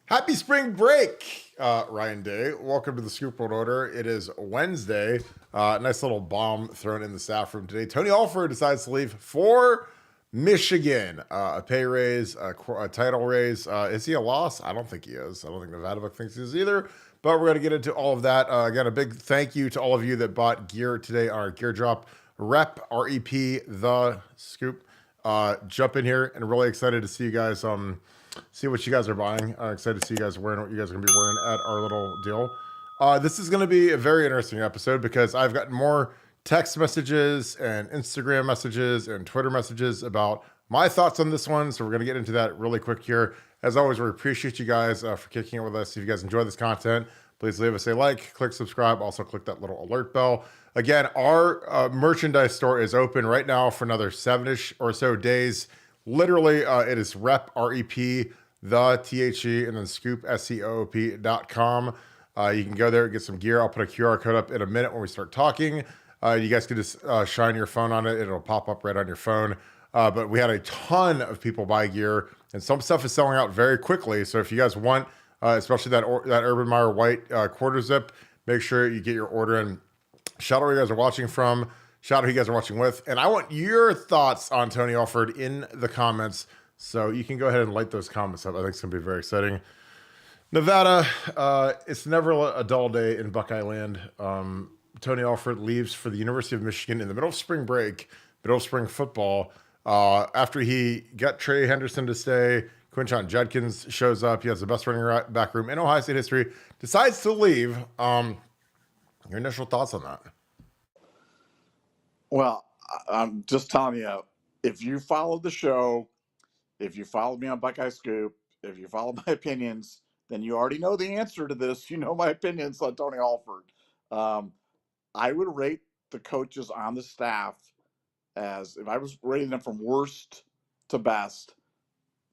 Happy spring break, Ryan Day. Welcome to the Scoop World Order. It is Wednesday. Nice little bomb thrown in the staff room today. Tony Alford decides to leave for Michigan. A pay raise, a title raise. Is he a loss? I don't think he is. I don't think Nevadabuck thinks he is either. But we're going to get into all of that. Again, a big thank you to all of you that bought gear today on our gear drop. REP, the Scoop. Jump in here and really excited to see you guys. See what you guys are buying. Excited to see you guys wearing what you guys are going to be wearing at our little deal. This is going to be a very interesting episode because I've gotten more text messages and Instagram messages and Twitter messages about my thoughts on this one. So we're going to get into that really quick here. As always, we appreciate you guys for kicking it with us. If you guys enjoy this content, please leave us a like, click subscribe, also click that little alert bell. Again, our merchandise store is open right now for another 7-ish or so days. Literally, it is REP, the THE, and then scoop, SCOOP.com. You can go there and get some gear. I'll put a QR code up in a minute when we start talking. You guys can just shine your phone on it. It'll pop up right on your phone. But we had a ton of people buy gear, and some stuff is selling out very quickly. So if you guys want, especially that Urban Meyer white quarter zip, make sure you get your order in. Shout out where you guys are watching from. Shout out who you guys are watching with. And I want your thoughts on Tony Alford in the comments. So you can go ahead and light those comments up. I think it's going to be very exciting. Nevada, it's never a dull day in Buckeye land. Tony Alford leaves for the University of Michigan in the middle of spring break, middle of spring football. After he got Trey Henderson to stay, Quinshon Judkins shows up. He has the best running back room in Ohio State history, decides to leave. Your initial thoughts on that? Well, I'm just telling you, if you followed the show, if you followed me on Buckeye Scoop, if you followed my opinions, then you already know the answer to this. You know my opinions on Tony Alford. Um, I would rate the coaches on the staff as, if I was rating them from worst to best,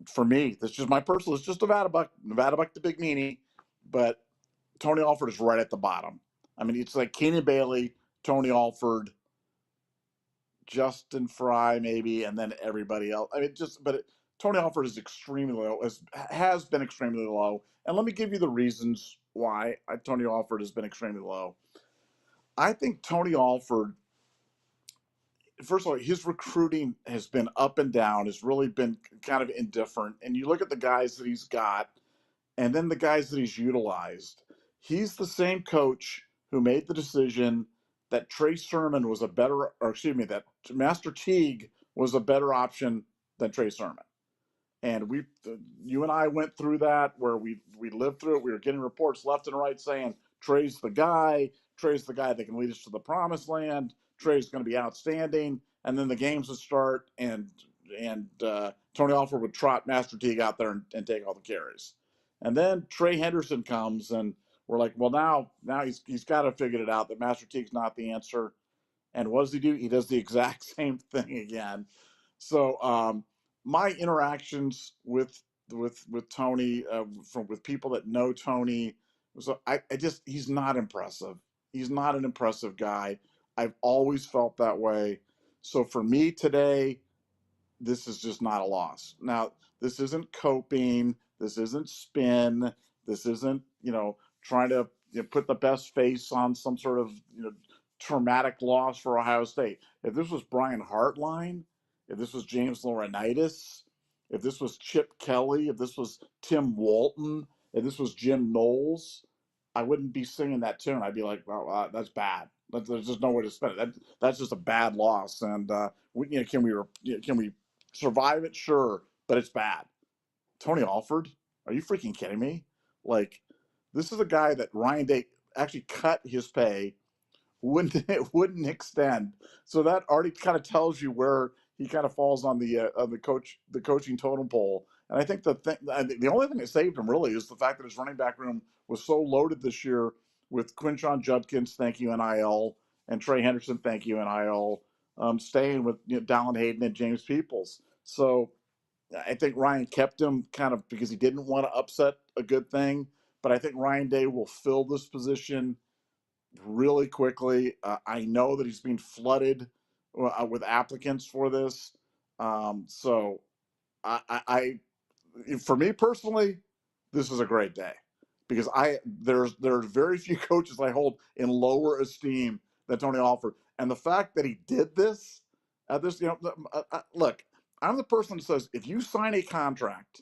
for me, that's just my personal, it's just Nevadabuck the big meanie, but Tony Alford is right at the bottom. I mean, it's like Keenan Bailey, Tony Alford, Justin Fry maybe, and then everybody else. I mean, Tony Alford is extremely low, has been extremely low. And let me give you the reasons why Tony Alford has been extremely low. I think Tony Alford, first of all, his recruiting has been up and down, has really been kind of indifferent. And you look at the guys that he's got, and then the guys that he's utilized. He's the same coach who made the decision that Trey Sermon was a better, or excuse me, that Master Teague was a better option than Trey Sermon. And you and I went through that where we lived through it. We were getting reports left and right saying Trey's the guy. Trey's the guy that can lead us to the promised land. Trey's going to be outstanding. And then the games would start, and Tony Alford would trot Master Teague out there and take all the carries. And then Trey Henderson comes, and we're like, well, now he's got to figure it out that Master Teague's not the answer. And what does he do? He does the exact same thing again. So my interactions with Tony, with people that know Tony, so I just, he's not impressive. He's not an impressive guy. I've always felt that way. So for me today, this is just not a loss. Now, this isn't coping. This isn't spin. This isn't, trying to put the best face on some sort of, traumatic loss for Ohio State. If this was Brian Hartline, if this was James Laurinaitis, if this was Chip Kelly, if this was Tim Walton, if this was Jim Knowles, I wouldn't be singing that tune. I'd be like, well, that's bad. There's just no way to spend it. That's just a bad loss. And can we survive it? Sure, but it's bad. Tony Alford, are you freaking kidding me? Like, this is a guy that Ryan Day actually cut his pay, wouldn't extend. So that already kind of tells you where he kind of falls on the coaching totem pole. And I think the only thing that saved him really is the fact that his running back room was so loaded this year with Quinshon Judkins, thank you NIL, and Trey Henderson, thank you NIL, staying with Dallin Hayden and James Peoples. So I think Ryan kept him kind of because he didn't want to upset a good thing. But I think Ryan Day will fill this position really quickly. I know that he's being flooded with applicants for this. So for me personally, this is a great day, because there's very few coaches I hold in lower esteem than Tony Alford, and the fact that he did this at this, look, I'm the person that says if you sign a contract,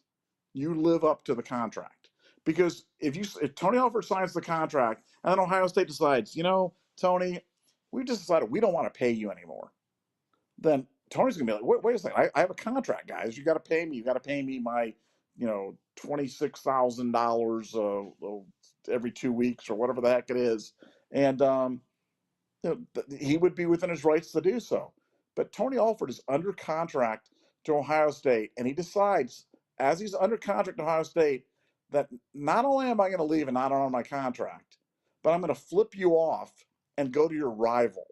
you live up to the contract. Because if Tony Alford signs the contract and then Ohio State decides, Tony, we just decided we don't want to pay you anymore, then Tony's gonna be like, wait a second, I have a contract, guys. You got to pay me. You got to pay me my, $26,000 every 2 weeks or whatever the heck it is, and he would be within his rights to do so. But Tony Alford is under contract to Ohio State, and he decides, as he's under contract to Ohio State, that not only am I going to leave and not honor my contract, but I'm going to flip you off and go to your rival.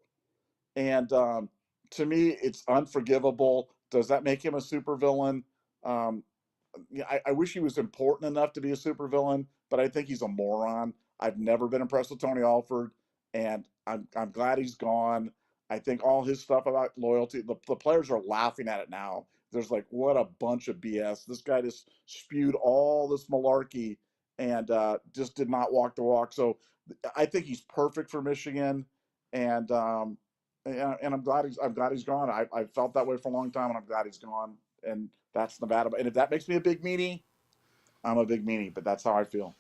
And to me, it's unforgivable. Does that make him a supervillain? I wish he was important enough to be a supervillain, but I think he's a moron. I've never been impressed with Tony Alford, and I'm glad he's gone. I think all his stuff about loyalty, the players are laughing at it now. There's like, what a bunch of BS. This guy just spewed all this malarkey and just did not walk the walk. So I think he's perfect for Michigan, and I'm glad he's gone. I felt that way for a long time, and I'm glad he's gone. And that's Nevada. And if that makes me a big meanie, I'm a big meanie. But that's how I feel.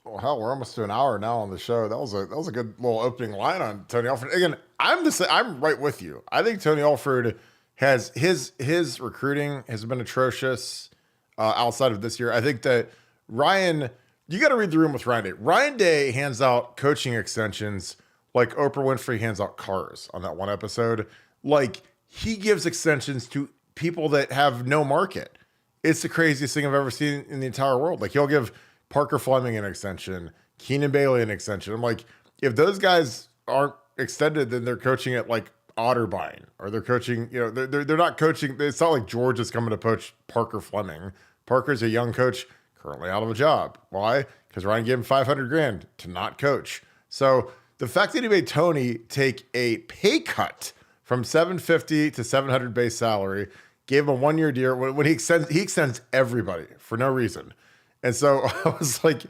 Well, hell, we're almost to an hour now on the show. That was a good little opening line on Tony Alford. Again, I'm right with you. I think Tony Alford has his recruiting has been atrocious outside of this year. I think that Ryan, you got to read the room with Ryan Day. Ryan Day hands out coaching extensions like Oprah Winfrey hands out cars on that one episode. Like, he gives extensions to people that have no market. It's the craziest thing I've ever seen in the entire world. Like, he'll give Parker Fleming an extension, Keenan Bailey an extension. I'm like, if those guys aren't extended, then they're coaching at like Otterbein, or they're coaching, they're not coaching. It's not like George is coming to coach Parker Fleming. Parker's a young coach currently out of a job. Why? Because Ryan gave him $500,000 to not coach. So the fact that he made Tony take a pay cut from $750 to $700 base salary, gave him a 1-year deal. When he extends everybody for no reason. And so I was like,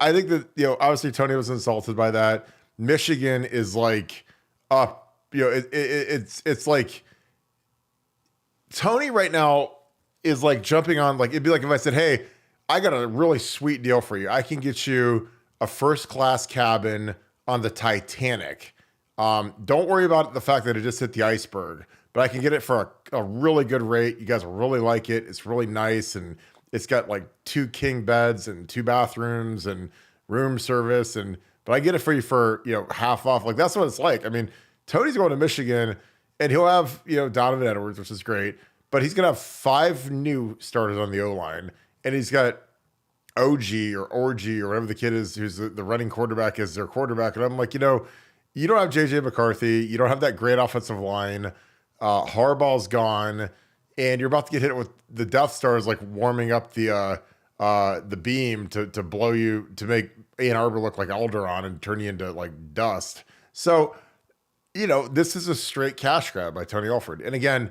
I think that, obviously Tony was insulted by that. Michigan is like up, it's like Tony right now is like jumping on, like, it'd be like if I said, hey, I got a really sweet deal for you. I can get you a first-class cabin on the Titanic. Don't worry about the fact that it just hit the iceberg, but I can get it for a really good rate. You guys will really like it. It's really nice, and it's got like 2 king beds and 2 bathrooms and room service, but I get it for you for half off. Like, that's what it's like. I mean, Tony's going to Michigan, and he'll have Donovan Edwards, which is great, but he's gonna have 5 new starters on the O-line, and he's got OG or Orgy or whatever the kid is who's the running quarterback is their quarterback, and I'm like, you don't have JJ McCarthy, you don't have that great offensive line. Harbaugh's gone, and you're about to get hit with the Death Star is like warming up the beam to blow you, to make Ann Arbor look like Alderaan and turn you into like dust. So, this is a straight cash grab by Tony Alford. And again,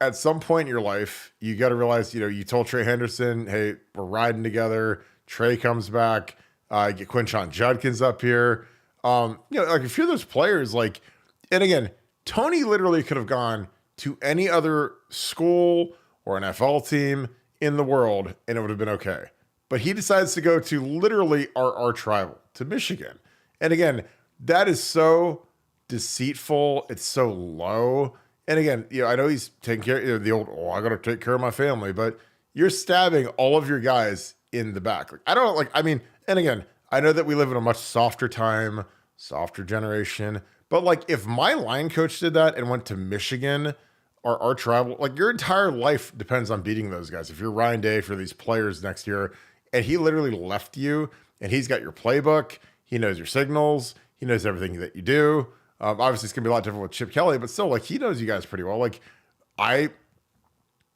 at some point in your life, you got to realize, you told Trey Henderson, hey, we're riding together. Trey comes back, get Quinshon Judkins up here. Like a few of those players, like, and again, Tony literally could have gone to any other school or NFL team in the world, and it would have been okay. But he decides to go to literally our arch rival, to Michigan. And again, that is so deceitful. It's so low. And again, I know he's taking care of the old, I got to take care of my family, but you're stabbing all of your guys in the back. Like, and again, I know that we live in a much softer time, softer generation, but like, if my line coach did that and went to Michigan, our arch rival, like, your entire life depends on beating those guys. If you're Ryan Day for these players next year, and he literally left you, and he's got your playbook, he knows your signals, he knows everything that you do. Obviously, it's gonna be a lot different with Chip Kelly, but still, like, he knows you guys pretty well. Like, I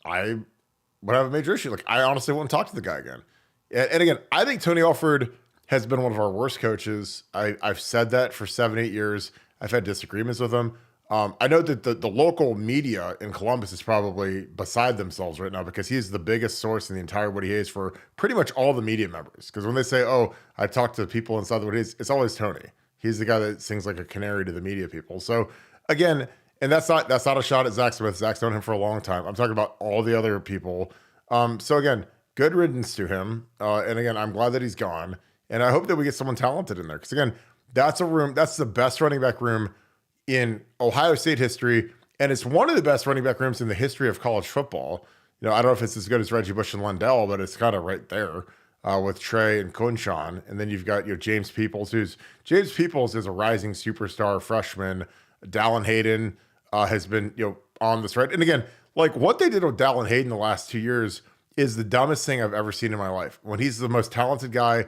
would have a major issue. Like, I honestly wouldn't talk to the guy again. And again, I think Tony Alford has been one of our worst coaches. I've said that for 7-8 years. I've had disagreements with him. I know that the local media in Columbus is probably beside themselves right now because he's the biggest source in the entire Woody Hayes for pretty much all the media members. Because when they say, "Oh, I talked to people inside the Woody Hayes," it's always Tony. He's the guy that sings like a canary to the media people. So again, and that's not a shot at Zach Smith. Zach's known him for a long time. I'm talking about all the other people. So again, good riddance to him. And again, I'm glad that he's gone. And I hope that we get someone talented in there. Because again, that's the best running back room in Ohio State history. And it's one of the best running back rooms in the history of college football. I don't know if it's as good as Reggie Bush and Lundell, but it's kind of right there with Trey and Kunshan. And then you've got James Peoples, James Peoples is a rising superstar freshman. Dallin Hayden has been on this right. And again, like what they did with Dallin Hayden the last 2 years is the dumbest thing I've ever seen in my life. When he's the most talented guy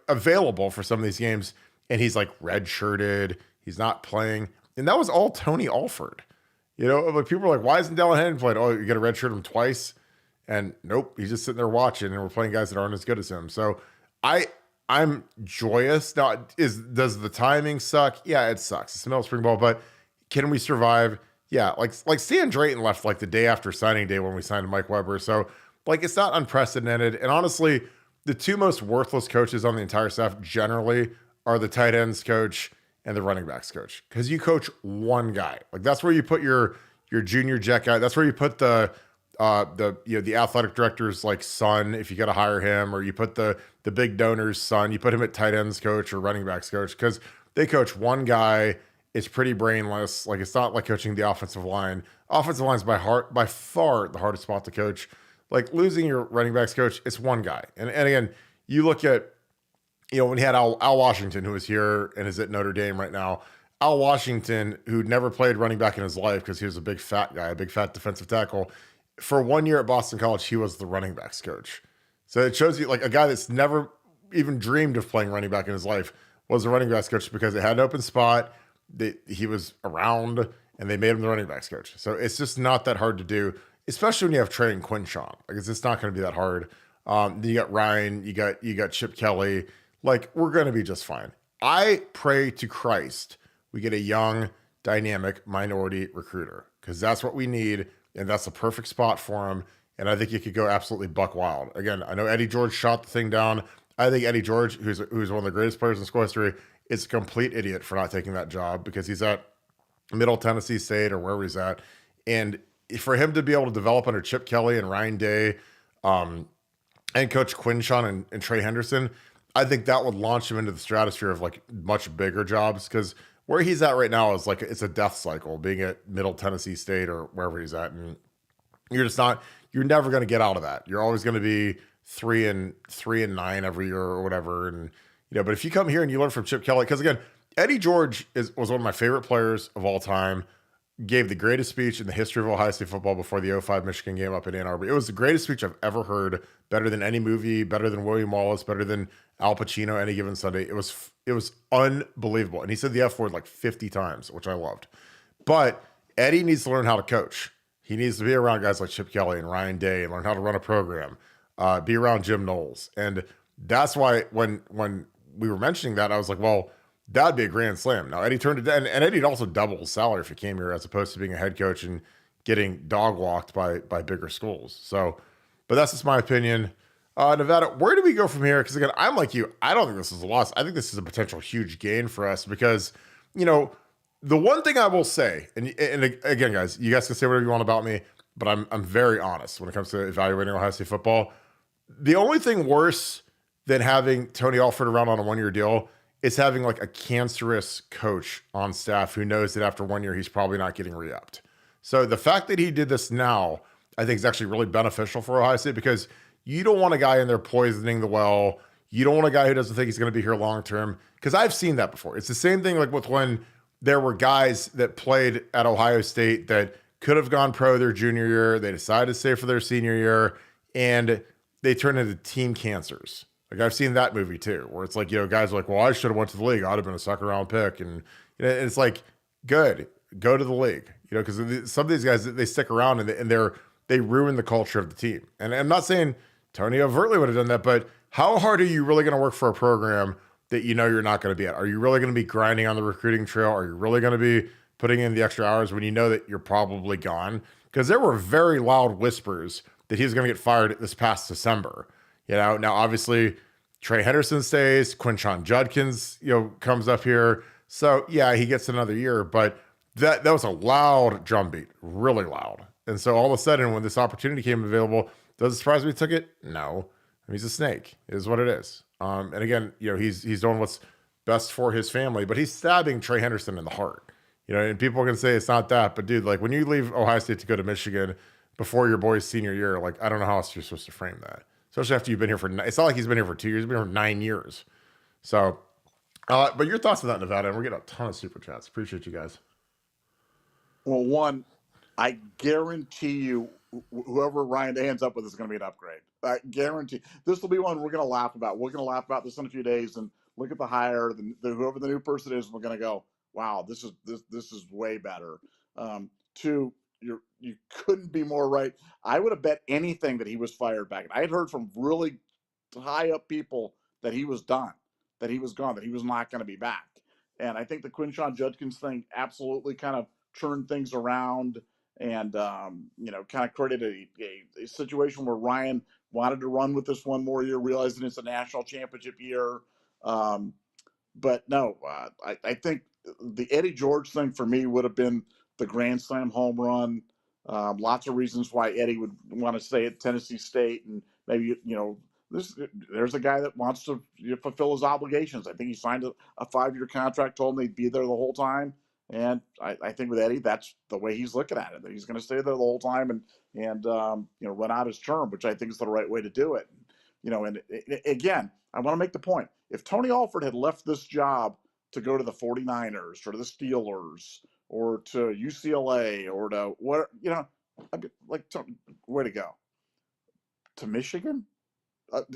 available for some of these games, and he's like red-shirted, he's not playing. And that was all Tony Alford. Like people are like, why isn't Dallin Hayden playing? Oh, you got to redshirt him twice. And nope, he's just sitting there watching, and we're playing guys that aren't as good as him. So I'm joyous. Now, does the timing suck? Yeah, it sucks. It's the middle of spring ball, but can we survive? Yeah, like Stan Drayton left like the day after signing day when we signed Mike Weber. So like it's not unprecedented. And honestly, the two most worthless coaches on the entire staff generally are the tight ends coach and the running backs coach, because you coach one guy. Like that's where you put your junior jet guy. That's where you put the athletic director's like son if you got to hire him, or you put the big donor's son. You put him at tight ends coach or running backs coach because they coach one guy. It's pretty brainless. Like it's not like coaching the offensive line. Offensive line's by far the hardest spot to coach. Like losing your running backs coach, it's one guy. And again, you look at when he had Al Washington, who is here and is at Notre Dame right now. Al Washington, who never played running back in his life because he was a big fat guy, a big fat defensive tackle. For 1 year at Boston College, he was the running backs coach. So it shows you like a guy that's never even dreamed of playing running back in his life was the running backs coach because it had an open spot. He was around and they made him the running backs coach. So it's just not that hard to do, especially when you have Trey and Quinshawn. Like it's just not going to be that hard. You got Ryan, you got Chip Kelly. Like we're going to be just fine. I pray to Christ we get a young, dynamic minority recruiter because that's what we need. And that's the perfect spot for him. And I think he could go absolutely buck wild. Again, I know Eddie George shot the thing down. I think Eddie George, who's one of the greatest players in school history, is a complete idiot for not taking that job because he's at Middle Tennessee State or wherever he's at. And for him to be able to develop under Chip Kelly and Ryan Day and Coach Quinshawn and Trey Henderson, I think that would launch him into the stratosphere of like much bigger jobs because where he's at right now is like it's a death cycle being at Middle Tennessee State or wherever he's at. And you're never going to get out of that. You're always going to be 3-9 every year or whatever. And, but if you come here and you learn from Chip Kelly, because again, Eddie George was one of my favorite players of all time, gave the greatest speech in the history of Ohio State football before the 05 Michigan game up in Ann Arbor. It was the greatest speech I've ever heard, better than any movie, better than William Wallace, better than Al Pacino any given Sunday. It was unbelievable. And he said the F word like 50 times, which I loved. But Eddie needs to learn how to coach. He needs to be around guys like Chip Kelly and Ryan Day and learn how to run a program, be around Jim Knowles. And that's why when we were mentioning that, I was like, well, that'd be a grand slam. Now, Eddie turned it down, and Eddie'd also double his salary if he came here as opposed to being a head coach and getting dog walked by bigger schools. So, but that's just my opinion. Nevada, where do we go from here? Because again, I'm like you. I don't think this is a loss. I think this is a potential huge gain for us because, the one thing I will say, and again, guys, you guys can say whatever you want about me, but I'm very honest when it comes to evaluating Ohio State football. The only thing worse than having Tony Alford around on a 1 year deal is having like a cancerous coach on staff who knows that after 1 year, he's probably not getting re-upped. So the fact that he did this now, I think is actually really beneficial for Ohio State because you don't want a guy in there poisoning the well. You don't want a guy who doesn't think he's going to be here long-term because I've seen that before. It's the same thing like with when there were guys that played at Ohio State that could have gone pro their junior year. They decided to stay for their senior year and they turned into team cancers. Like I've seen that movie too, where it's like, guys are like, well, I should have went to the league. I'd have been a second round pick. And it's like, good, go to the league, because some of these guys, they stick around and they ruin the culture of the team. And I'm not saying Tony overtly would have done that, but how hard are you really going to work for a program that you're not going to be at? Are you really going to be grinding on the recruiting trail? Are you really going to be putting in the extra hours when you know that you're probably gone. Because there were very loud whispers that he's going to get fired this past December. Now obviously Trey Henderson stays, Quinshon Judkins, comes up here. So yeah, he gets another year, but that was a loud drumbeat, really loud. And so all of a sudden, when this opportunity came available, does it surprise me he took it? No. I mean, he's a snake. It is what it is. And again, he's doing what's best for his family, but he's stabbing Trey Henderson in the heart. And people can say it's not that, but dude, like when you leave Ohio State to go to Michigan before your boy's senior year, like I don't know how else you're supposed to frame that. Especially after you've been here it's not like he's been here for 2 years, he's been here for 9 years. So, but your thoughts on that, Nevada, and we're getting a ton of super chats. Appreciate you guys. Well, one, I guarantee you, whoever Ryan Day ends up with is going to be an upgrade. I guarantee this will be one we're going to laugh about. We're going to laugh about this in a few days and look at the hire, whoever the new person is. We're going to go, wow, this is way better. Two, you couldn't be more right. I would have bet anything that he was fired back. I had heard from really high up people that he was done, that he was gone, that he was not going to be back. And I think the Quinshon Judkins thing absolutely kind of turned things around and kind of created a situation where Ryan wanted to run with this one more year, realizing it's a national championship year. But no, I think the Eddie George thing for me would have been the Grand Slam home run. Lots of reasons why Eddie would want to stay at Tennessee State, and maybe there's a guy that wants to fulfill his obligations. I think he signed a 5-year contract, told him he'd be there the whole time. And I think with Eddie, that's the way he's looking at it, that he's going to stay there the whole time and run out his term, which I think is the right way to do it. And again, I want to make the point. If Tony Alford had left this job to go to the 49ers or to the Steelers or to UCLA or to what, I'd be like, way to go. To Michigan?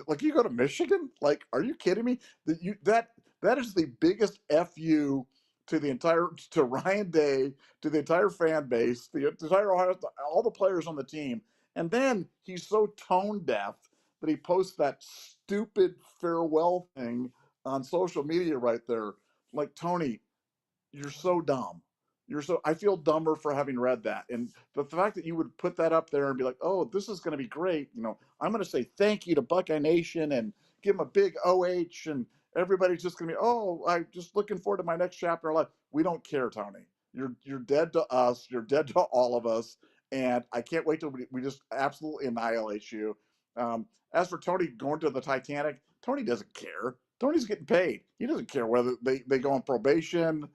Like you go to Michigan? Like, are you kidding me? That is the biggest FU to Ryan Day, to the entire fan base, the entire all the players on the team. And then he's so tone deaf that he posts that stupid farewell thing on social media right there. Like, Tony, you're so dumb. I feel dumber for having read that. And the fact that you would put that up there and be like, oh, this is going to be great. I'm going to say thank you to Buckeye Nation and give them a big OH, and everybody's just going to be, oh, I'm just looking forward to my next chapter of life. We don't care, Tony. You're dead to us. You're dead to all of us. And I can't wait till we just absolutely annihilate you. As for Tony going to the Titanic, Tony doesn't care. Tony's getting paid. He doesn't care whether they go on probation,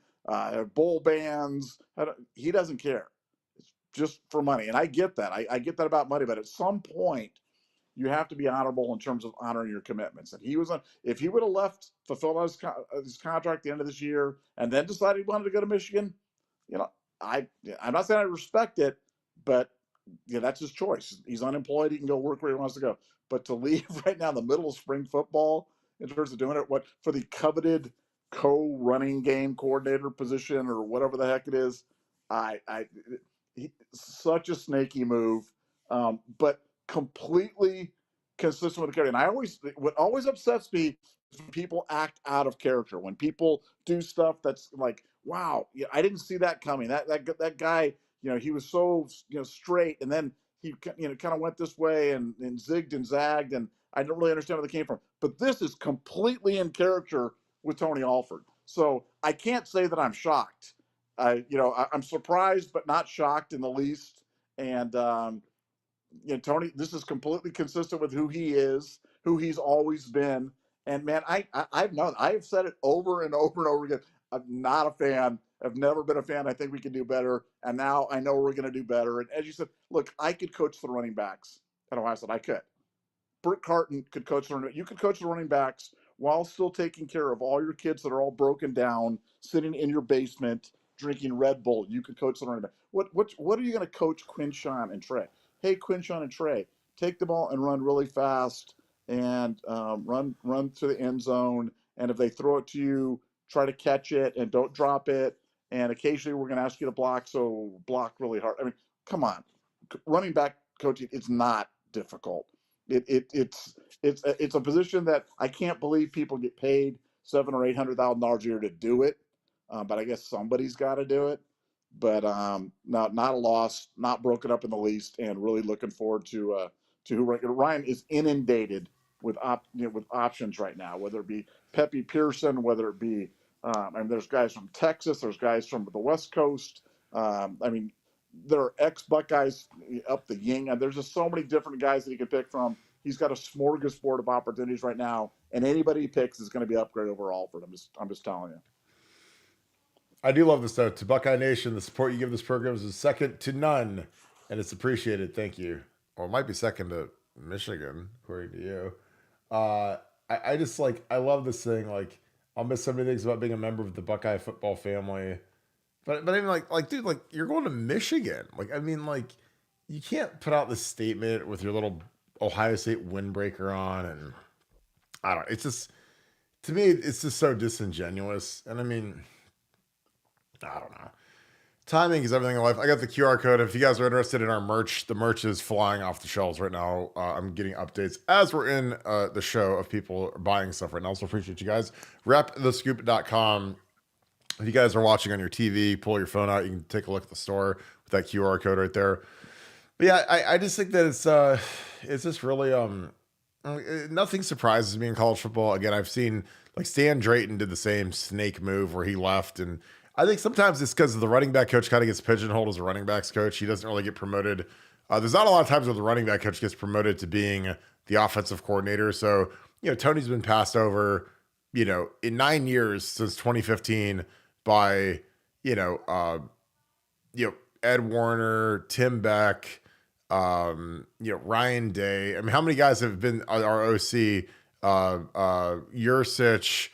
bowl bans. He doesn't care. It's just for money. And I get that. I get that about money. But at some point, you have to be honorable in terms of honoring your commitments. And if he would have left, fulfilled his contract at the end of this year, and then decided he wanted to go to Michigan, I'm not saying I respect it, but that's his choice. He's unemployed. He can go work where he wants to go. But to leave right now in the middle of spring football in terms of doing it, for the coveted co-running game coordinator position or whatever the heck it is, such a snaky move, but completely consistent with the character. And what always upsets me is when people act out of character, when people do stuff that's like, wow, I didn't see that coming. That guy, he was so straight, and then he kind of went this way and zigged and zagged, and I don't really understand where they came from. But this is completely in character with Tony Alford. So I can't say that I'm shocked. I'm surprised, but not shocked in the least. And Tony, this is completely consistent with who he is, who he's always been. And man, I've said it over and over and over again. I'm not a fan. I've never been a fan. I think we can do better. And now I know we're going to do better. And as you said, look, I could coach the running backs at Ohio State. I could. Bert Carton could coach the running backs. You could coach the running backs while still taking care of all your kids that are all broken down, sitting in your basement, drinking Red Bull. You could coach the running back. What are you going to coach Quinshon and Trey? Hey, Quinshon and Trey, take the ball and run really fast and run to the end zone. And if they throw it to you, try to catch it and don't drop it. And occasionally we're going to ask you to block, so block really hard. I mean, come on. Running back coaching, it's not difficult. It's a position that I can't believe people get paid $700,000 or $800,000 a year to do it, but I guess somebody's got to do it. but not a loss, not broken up in the least, and really looking forward to who Ryan is inundated with with options right now, whether it be Pepe Pearson, whether it be there's guys from Texas, there's guys from the West Coast. I mean, there are ex-Buckeyes up the Ying, and there's just so many different guys that he can pick from. He's got a smorgasbord of opportunities right now, and anybody he picks is going to be upgrade over Alford. I'm just telling you. I do love this though. To Buckeye Nation, the support you give this program is second to none, and it's appreciated. Thank you. Or it might be second to Michigan, according to you. I just I love this thing. Like, I'll miss so many things about being a member of the Buckeye football family. But I mean, dude, you're going to Michigan. You can't put out this statement with your little Ohio State windbreaker on, and I don't know. It's just, to me, it's just so disingenuous. And I mean, I don't know. Timing is everything in life. I got the QR code. If you guys are interested in our merch, the merch is flying off the shelves right now. I'm getting updates as we're in the show of people buying stuff right now. So appreciate you guys. Repthescoop.com. If you guys are watching on your TV, pull your phone out. You can take a look at the store with that QR code right there. But yeah, I just think that it's just really nothing surprises me in college football. Again, I've seen Stan Drayton did the same snake move where he left, and I think sometimes it's because the running back coach kind of gets pigeonholed as a running backs coach. He doesn't really get promoted. There's not a lot of times where the running back coach gets promoted to being the offensive coordinator. So, Tony's been passed over, in 9 years since 2015 by, Ed Warner, Tim Beck, Ryan Day. I mean, how many guys have been our OC, Yursich,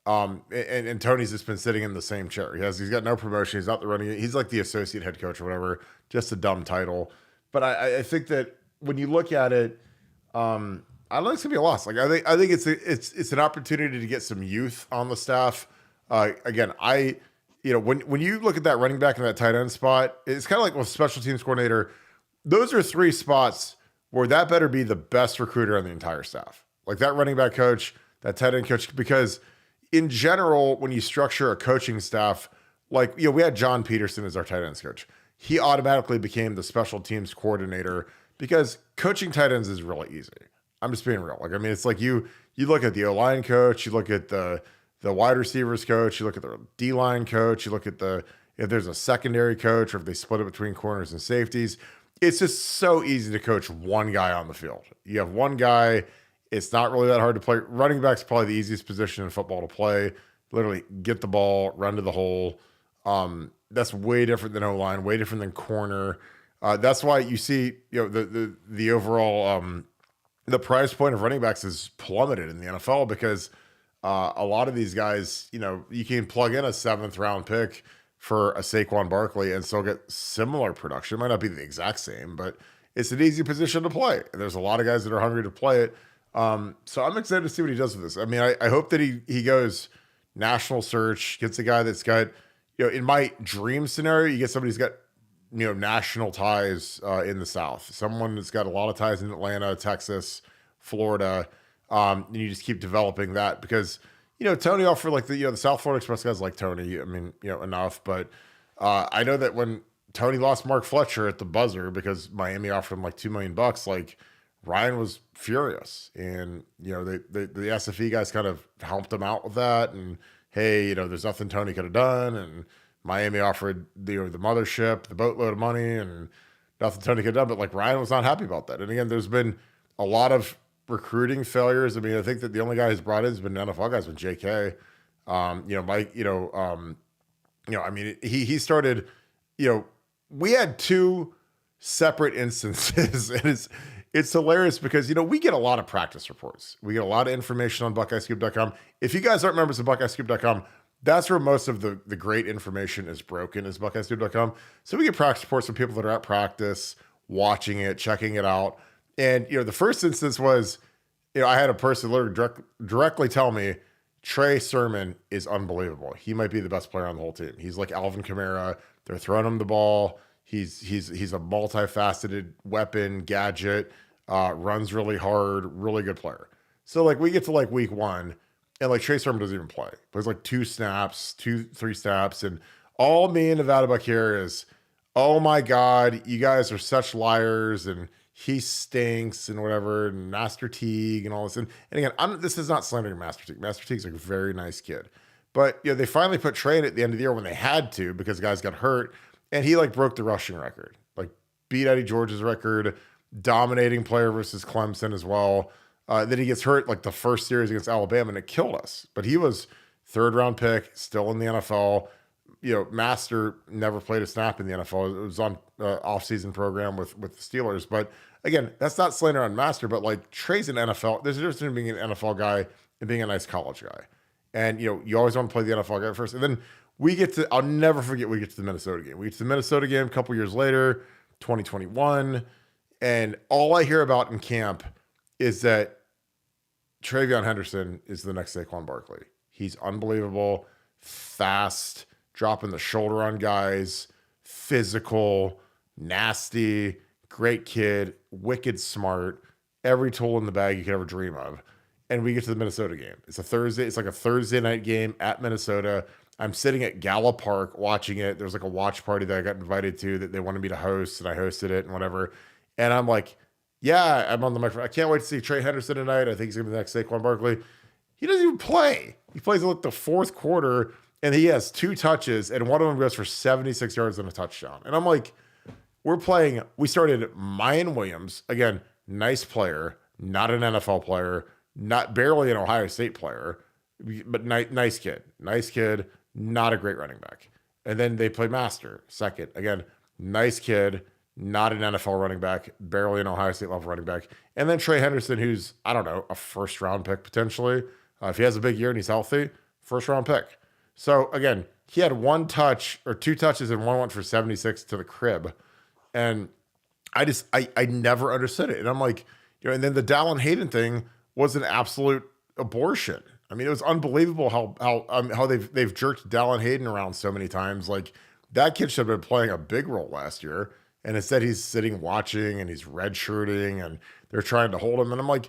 and Tony's just been sitting in the same chair. He's got no promotion. He's not the running. He's like the associate head coach or whatever, just a dumb title. But I think that when you look at it, I don't think it's gonna be a loss. I think it's an opportunity to get some youth on the staff. Again, when you look at that running back and that tight end spot, it's kind of like with special teams coordinator. Those are three spots where that better be the best recruiter on the entire staff. Like that running back coach, that tight end coach, because in general, when you structure a coaching staff, we had John Peterson as our tight ends coach. He automatically became the special teams coordinator because coaching tight ends is really easy. I'm just being real. It's like you look at the O-line coach, you look at the wide receivers coach, you look at the D-line coach, you look at if there's a secondary coach or if they split it between corners and safeties. It's just so easy to coach one guy on the field. You have one guy. It's not really that hard to play. Running back's probably the easiest position in football to play. Literally get the ball, run to the hole. That's way different than O-line, way different than corner. That's why you see, the overall the price point of running backs is plummeted in the NFL because a lot of these guys, you can plug in a 7th round pick for a Saquon Barkley and still get similar production. It might not be the exact same, but it's an easy position to play. And there's a lot of guys that are hungry to play it. So I'm excited to see what he does with this. I mean, I hope that he goes national search, gets a guy that's got, in my dream scenario, you get somebody who's got, national ties in the South. Someone that's got a lot of ties in Atlanta, Texas, Florida. And you just keep developing that because, Tony offered the South Florida Express guys like Tony. I mean, enough. But I know that when Tony lost Mark Fletcher at the buzzer because Miami offered him $2 million, Ryan was furious, and the SFE guys kind of helped him out with that. And hey, there's nothing Tony could have done, and Miami offered the mothership, the boatload of money, and nothing Tony could have done. But Ryan was not happy about that. And again, there's been a lot of recruiting failures. I mean, I think that the only guy who's brought in has been NFL guys with JK. Mike. I mean, he started. We had 2 separate instances, and it's hilarious because, we get a lot of practice reports. We get a lot of information on BuckeyeScoop.com. If you guys aren't members of BuckeyeScoop.com, that's where most of the great information is broken, is BuckeyeScoop.com. So we get practice reports from people that are at practice, watching it, checking it out. And, the first instance was, I had a person literally directly tell me, Trey Sermon is unbelievable. He might be the best player on the whole team. He's like Alvin Kamara. They're throwing him the ball. He's a multifaceted weapon, gadget, runs really hard, really good player. So we get to week 1 and Trey Sermon doesn't even play. Plays 2 snaps, 3 snaps. And all me and Nevadabuck here is, oh my God, you guys are such liars and he stinks and whatever, and Master Teague and all this. And again, this is not slandering Master Teague. Master Teague's a very nice kid. But they finally put Trey in at the end of the year when they had to because guys got hurt, and he like broke the rushing record, like beat Eddie George's record, dominating player versus Clemson as well. Then he gets hurt like the first series against Alabama, and it killed us. But he was third round pick, still in the NFL. Master never played a snap in the NFL. It was on off-season program with the Steelers. But again, that's not slander on Master, but like Trey's an NFL. There's a difference between being an NFL guy and being a nice college guy. And you always want to play the NFL guy first. And then I'll never forget we get to the Minnesota game. We get to the Minnesota game a couple years later, 2021, and all I hear about in camp is that TreVeyon Henderson is the next Saquon Barkley. He's unbelievable, fast, dropping the shoulder on guys, physical, nasty, great kid, wicked smart, every tool in the bag you could ever dream of. And we get to the Minnesota game. It's like a Thursday night game at Minnesota. I'm sitting at Gala Park watching it. There's like a watch party that I got invited to that they wanted me to host, and I hosted it and whatever. And I'm like, yeah, I'm on the microphone. I can't wait to see Trey Henderson tonight. I think he's going to be the next Saquon Barkley. He doesn't even play. He plays in like the fourth quarter, and he has 2 touches, and one of them goes for 76 yards and a touchdown. And I'm like, we started Mayan Williams, again, nice player, not an NFL player, not barely an Ohio State player, but nice kid, not a great running back. And then they play Master, second. Again, nice kid, not an NFL running back, barely an Ohio State level running back. And then Trey Henderson, who's, I don't know, a first round pick potentially. If he has a big year and he's healthy, first round pick. So again, he had 1 touch or 2 touches and one went for 76 to the crib. And I never understood it. And I'm like, and then the Dallin Hayden thing was an absolute abortion. I mean, it was unbelievable how they've jerked Dallin Hayden around so many times. Like, that kid should have been playing a big role last year. And instead he's sitting watching and he's redshirting and they're trying to hold him. And I'm like,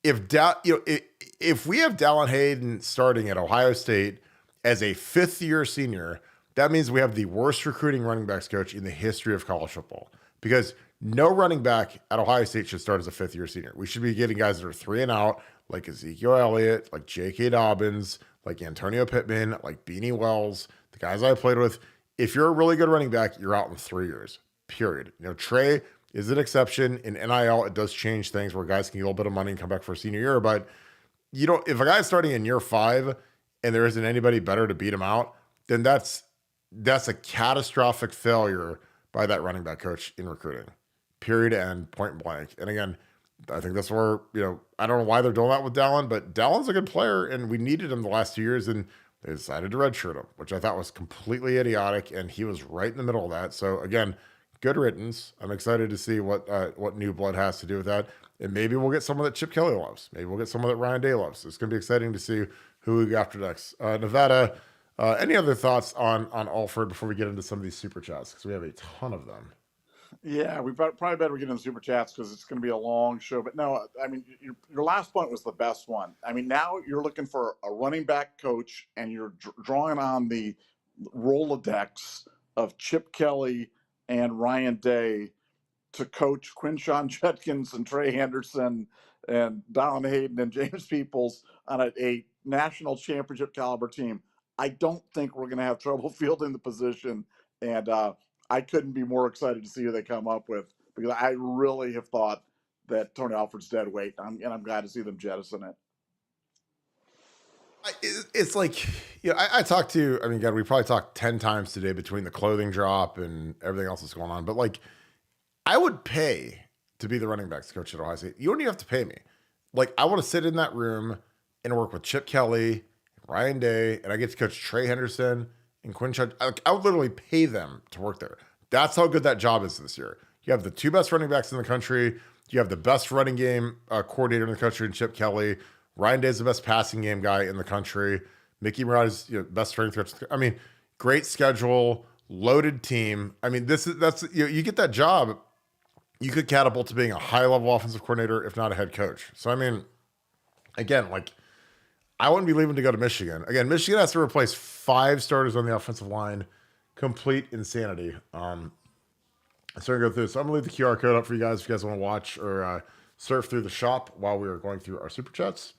if we have Dallin Hayden starting at Ohio State as a 5th-year senior, that means we have the worst recruiting running backs coach in the history of college football, because no running back at Ohio State should start as a 5th-year senior. We should be getting guys that are 3 and out, like Ezekiel Elliott, like J.K. Dobbins, like Antonio Pittman, like Beanie Wells, the guys I played with. If you're a really good running back, you're out in 3 years, period. Trey is an exception. In NIL, it does change things where guys can get a little bit of money and come back for a senior year. But if a guy's starting in year 5 and there isn't anybody better to beat him out, then that's a catastrophic failure by that running back coach in recruiting, period, and point blank. And again, I think that's where, I don't know why they're doing that with Dallin, but Dallin's a good player and we needed him the last 2 years, and they decided to redshirt him, which I thought was completely idiotic. And he was right in the middle of that. So again, good riddance. I'm excited to see what new blood has to do with that. And maybe we'll get someone that Chip Kelly loves. Maybe we'll get someone that Ryan Day loves. It's going to be exciting to see who we go after next. Nevada, any other thoughts on Alford before we get into some of these super chats? Because we have a ton of them. Yeah, we probably better get into super chats because it's going to be a long show. But no, I mean, your last point was the best one. I mean, now you're looking for a running back coach, and you're drawing on the Rolodex of Chip Kelly and Ryan Day to coach Quinshon Judkins and Trey Henderson and Don Hayden and James Peoples on a national championship caliber team. I don't think we're going to have trouble fielding the position. And I couldn't be more excited to see who they come up with, because I really have thought that Tony Alford's dead weight. And I'm glad to see them jettison it. It's like, I talked to, God, we probably talked 10 times today between the clothing drop and everything else that's going on. But like, I would pay to be the running backs coach at Ohio State. You don't even have to pay me. Like, I want to sit in that room and work with Chip Kelly, Ryan Day, and I get to coach Trey Henderson and Quinshon. I would literally pay them to work there. That's how good that job is this year. You have the 2 best running backs in the country. You have the best running game coordinator in the country in Chip Kelly. Ryan Day is the best passing game guy in the country. Mickey Murad is best strength coach. Great schedule, loaded team. That's you get that job, you could catapult to being a high-level offensive coordinator, if not a head coach. So, again, like, I wouldn't be leaving to go to Michigan. Again, Michigan has to replace 5 starters on the offensive line. complete insanity. So I'm going to go through this. So I'm going to leave the QR code up for you guys if you guys want to watch or surf through the shop while we are going through our super chats.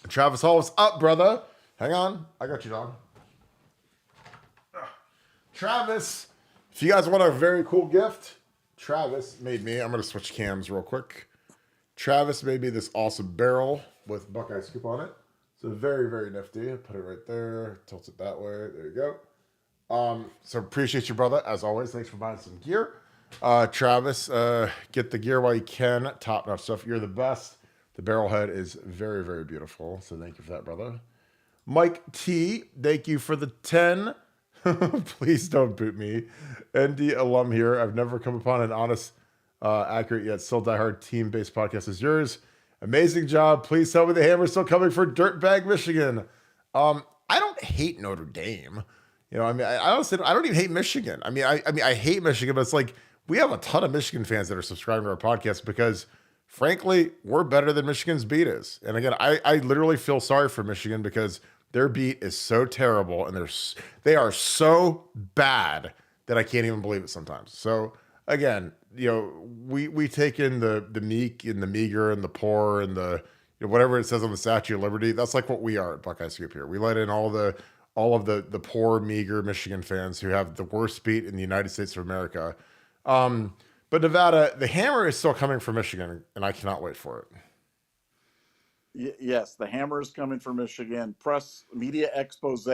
Travis Hall, what's up, brother? Hang on. I got you, dog. Travis, if you guys want a very cool gift, Travis made me. I'm going to switch cams real quick. Travis made me this awesome barrel with Buckeye Scoop on it. So very, very nifty. Put it right there. Tilt it that way. There you go. So appreciate you, brother. As always, thanks for buying some gear. Travis, get the gear while you can. Top-notch stuff. You're the best. The barrel head is very, very beautiful. So thank you for that, brother. Mike T, thank you for the 10. Please don't boot me. ND alum here. I've never come upon an honest, accurate yet still diehard team-based podcast as yours. Amazing job. Please tell me the hammer's still coming for Dirtbag, Michigan. I don't hate Notre Dame. You know, I mean, I honestly, I don't even hate Michigan. I mean, I hate Michigan, but it's like we have a ton of Michigan fans that are subscribing to our podcast because, frankly, we're better than Michigan's beat is. And again, I literally feel sorry for Michigan because their beat is so terrible and they are so bad that I can't even believe it sometimes. So again, you know, we take in the meek and the meager and the poor and the, you know, whatever it says on the Statue of Liberty. That's like what we are at Buckeye Scoop here. We let in all of the poor, meager Michigan fans who have the worst beat in the United States of America. But Nevada, the hammer is still coming for Michigan, and I cannot wait for it. Yes, the hammer is coming for Michigan. Press media expose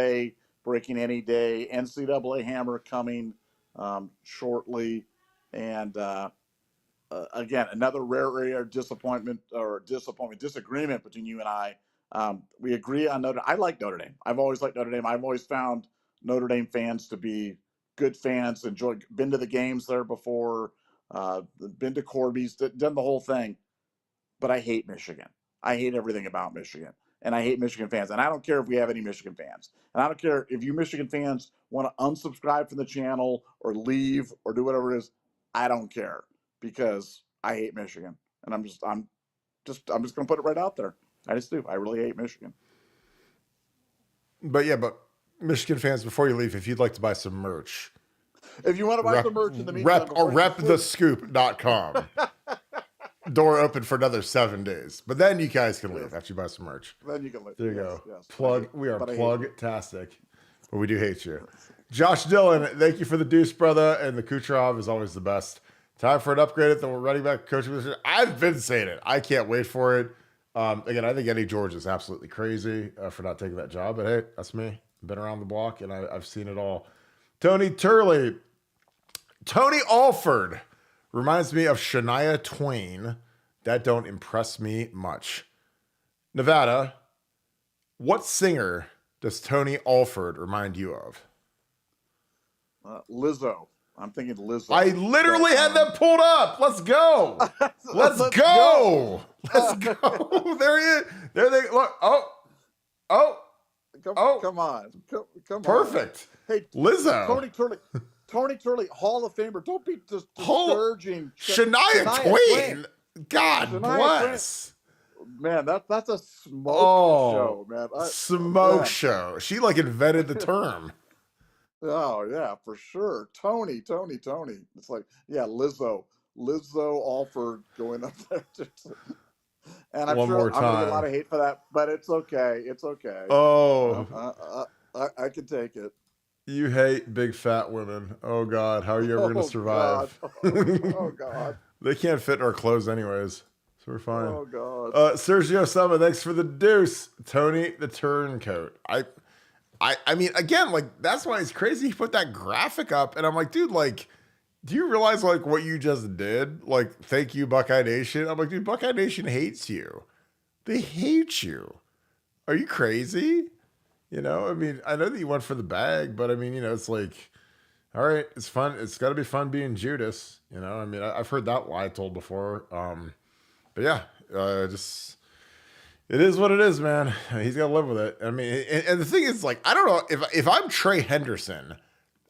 breaking any day. NCAA hammer coming shortly. And again, another rare disagreement between you and I. We agree on Notre Dame. I like Notre Dame. I've always liked Notre Dame. I've always found Notre Dame fans to be good fans. Been to the games there before. Been to Corby's. Done the whole thing. But I hate Michigan. I hate everything about Michigan. And I hate Michigan fans. And I don't care if we have any Michigan fans. And I don't care if you Michigan fans want to unsubscribe from the channel or leave or do whatever it is. I don't care because I hate Michigan. And I'm just going to put it right out there. I just do. I really hate Michigan. But Michigan fans, before you leave, if you'd like to buy some merch. If you want to buy some merch in the meantime. Repthescoop.com. Door open for another 7 days. But then you guys can leave after you buy some merch. Then you can leave. There you go. Yes. Plug. We are plug-tastic. But we do hate you. Josh Dillon, thank you for the deuce, brother. And the Kucherov is always the best. Time for an upgrade at the running back coaching position. I've been saying it. I can't wait for it. Again, I think Eddie George is absolutely crazy for not taking that job. But hey, that's me. Been around the block, and I've seen it all. Tony Turley. Tony Alford reminds me of Shania Twain. That don't impress me much. Nevada, what singer does Tony Alford remind you of? Lizzo. I'm thinking Lizzo. I literally had that pulled up. Let's go. Let's go. Let's go. There he is. There they look. Come on. Come Perfect. On. Hey, Lizzo. Tony Turley, Hall of Famer. Don't be discouraging. Shania Twain. God Shania bless. Man, that's a smoke show, man. Smoke show. She like invented the term. Oh yeah, for sure. Tony. It's like, yeah, Lizzo Alford going up there. And I'm sure I'm gonna get a lot of hate for that, but it's okay. It's okay. Oh, I can take it. You hate big fat women. Oh God, how are you ever gonna survive? Oh God. They can't fit in our clothes anyways, so we're fine. Oh God. Sergio Sama, thanks for the deuce. Tony the Turncoat. I mean, again, like that's why it's crazy. He put that graphic up, and I'm like, dude, like, do you realize like what you just did? Like, thank you, Buckeye Nation. I'm like, dude, Buckeye Nation hates you. They hate you. Are you crazy? You know, I mean, I know that you went for the bag, but I mean, you know, it's like, all right, it's fun. It's got to be fun being Judas. You know, I mean, I've heard that lie told before. But yeah, just it is what it is, man. He's got to live with it. I mean, and the thing is, like, I don't know if I'm Trey Henderson,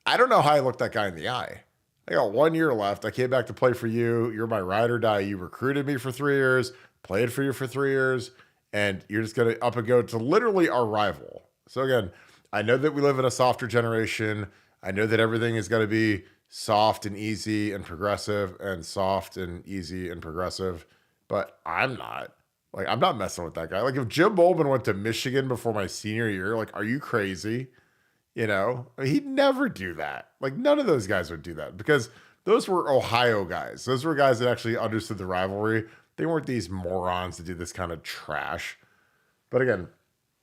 I don't know how I look that guy in the eye. I got 1 year left. I came back to play for you. You're my ride or die. You recruited me for 3 years, played for you for 3 years, and you're just going to up and go to literally our rival. So again, I know that we live in a softer generation. I know that everything is going to be soft and easy and progressive and soft and easy and progressive, but I'm not. Like, I'm not messing with that guy. Like, if Jim Bowman went to Michigan before my senior year, like, are you crazy? You know, I mean, he'd never do that. Like, none of those guys would do that because those were Ohio guys. Those were guys that actually understood the rivalry. They weren't these morons that do this kind of trash. But again,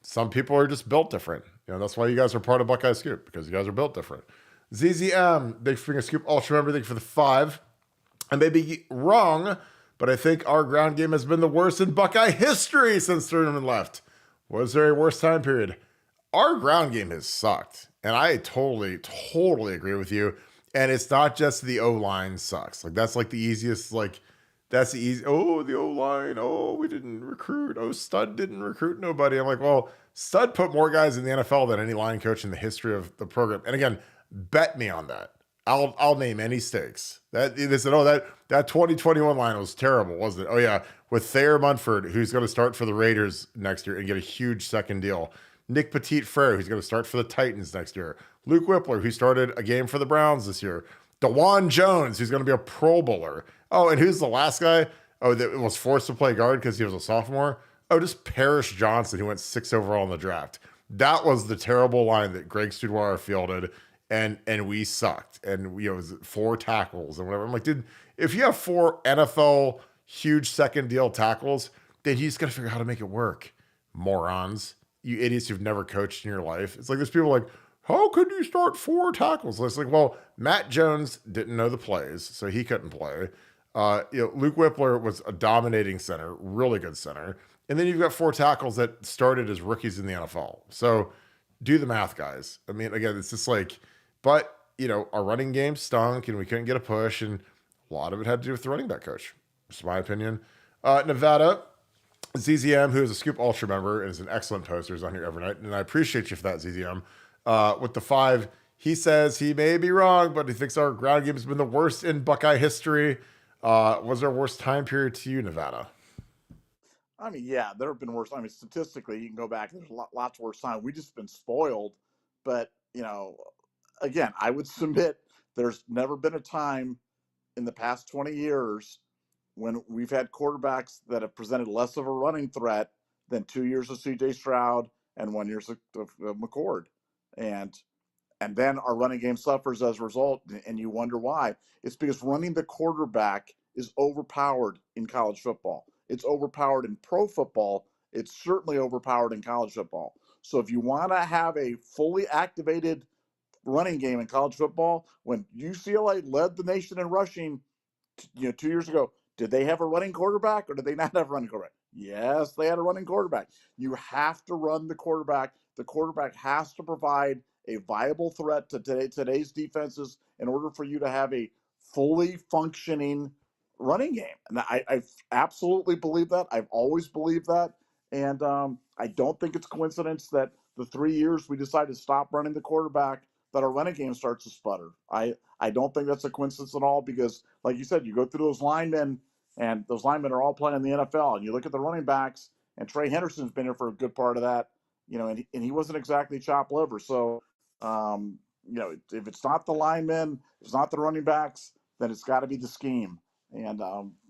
some people are just built different. You know, that's why you guys are part of Buckeye Scoop, because you guys are built different. ZZM, thanks for being a Scoop Ultra member. Thank you for the 5. I may be wrong, but I think our ground game has been the worst in Buckeye history since Thurman left. Was there a worse time period? Our ground game has sucked. And I totally agree with you. And it's not just the O-line sucks. Like, that's like the easiest, like, that's the easy. Oh, the O-line. Oh, we didn't recruit. Oh, Stud didn't recruit nobody. I'm like, well, Stud put more guys in the NFL than any line coach in the history of the program. And again, bet me on that. I'll name any stakes. That they said, oh, that 2021 line was terrible, wasn't it? Oh yeah, with Thayer Munford, who's going to start for the Raiders next year and get a huge second deal. Nick Petit-Frere, who's going to start for the Titans next year. Luke Whippler, who started a game for the Browns this year. DeJuan Jones, who's going to be a Pro Bowler. Oh, and who's the last guy? Oh, that was forced to play guard because he was a sophomore. Oh, just Parrish Johnson, who went 6 overall in the draft. That was the terrible line that Greg Studwire fielded, and we sucked. And, you know, it was 4 tackles and whatever. I'm like, dude, if you have 4 NFL huge second deal tackles, then you just got to figure out how to make it work. Morons. You idiots who've never coached in your life. It's like there's people like, how could you start 4 tackles? It's like, well, Matt Jones didn't know the plays, so he couldn't play. Luke Whippler was a dominating center, really good center. And then you've got 4 tackles that started as rookies in the NFL. So do the math, guys. I mean, again, it's just like, but, you know, our running game stunk and we couldn't get a push. And a lot of it had to do with the running back coach. Just my opinion. Nevada, ZZM, who is a Scoop Ultra member and is an excellent poster, is on here every night. And I appreciate you for that, ZZM. With the 5, he says he may be wrong, but he thinks our ground game has been the worst in Buckeye history. Was there a worst time period to you, Nevada? I mean, yeah, there have been worse. I mean, statistically, you can go back. There's lots worse time. We just been spoiled. But, you know, again, I would submit there's never been a time in the past 20 years when we've had quarterbacks that have presented less of a running threat than 2 years of C.J. Stroud and 1 year of McCord. And then our running game suffers as a result, and you wonder why. It's because running the quarterback is overpowered in college football. It's overpowered in pro football. It's certainly overpowered in college football. So if you want to have a fully activated running game in college football, when UCLA led the nation in rushing, 2 years ago, did they have a running quarterback or did they not have a running quarterback? Yes, they had a running quarterback. You have to run the quarterback. The quarterback has to provide a viable threat to today's defenses in order for you to have a fully functioning running game. And I absolutely believe that. I've always believed that. And I don't think it's coincidence that the 3 years we decided to stop running the quarterback, that our running game starts to sputter. I don't think that's a coincidence at all because, like you said, you go through those linemen, and those linemen are all playing in the NFL. And you look at the running backs, and Trey Henderson's been here for a good part of that, and he wasn't exactly chopped liver. So, if it's not the linemen, if it's not the running backs, then it's got to be the scheme. And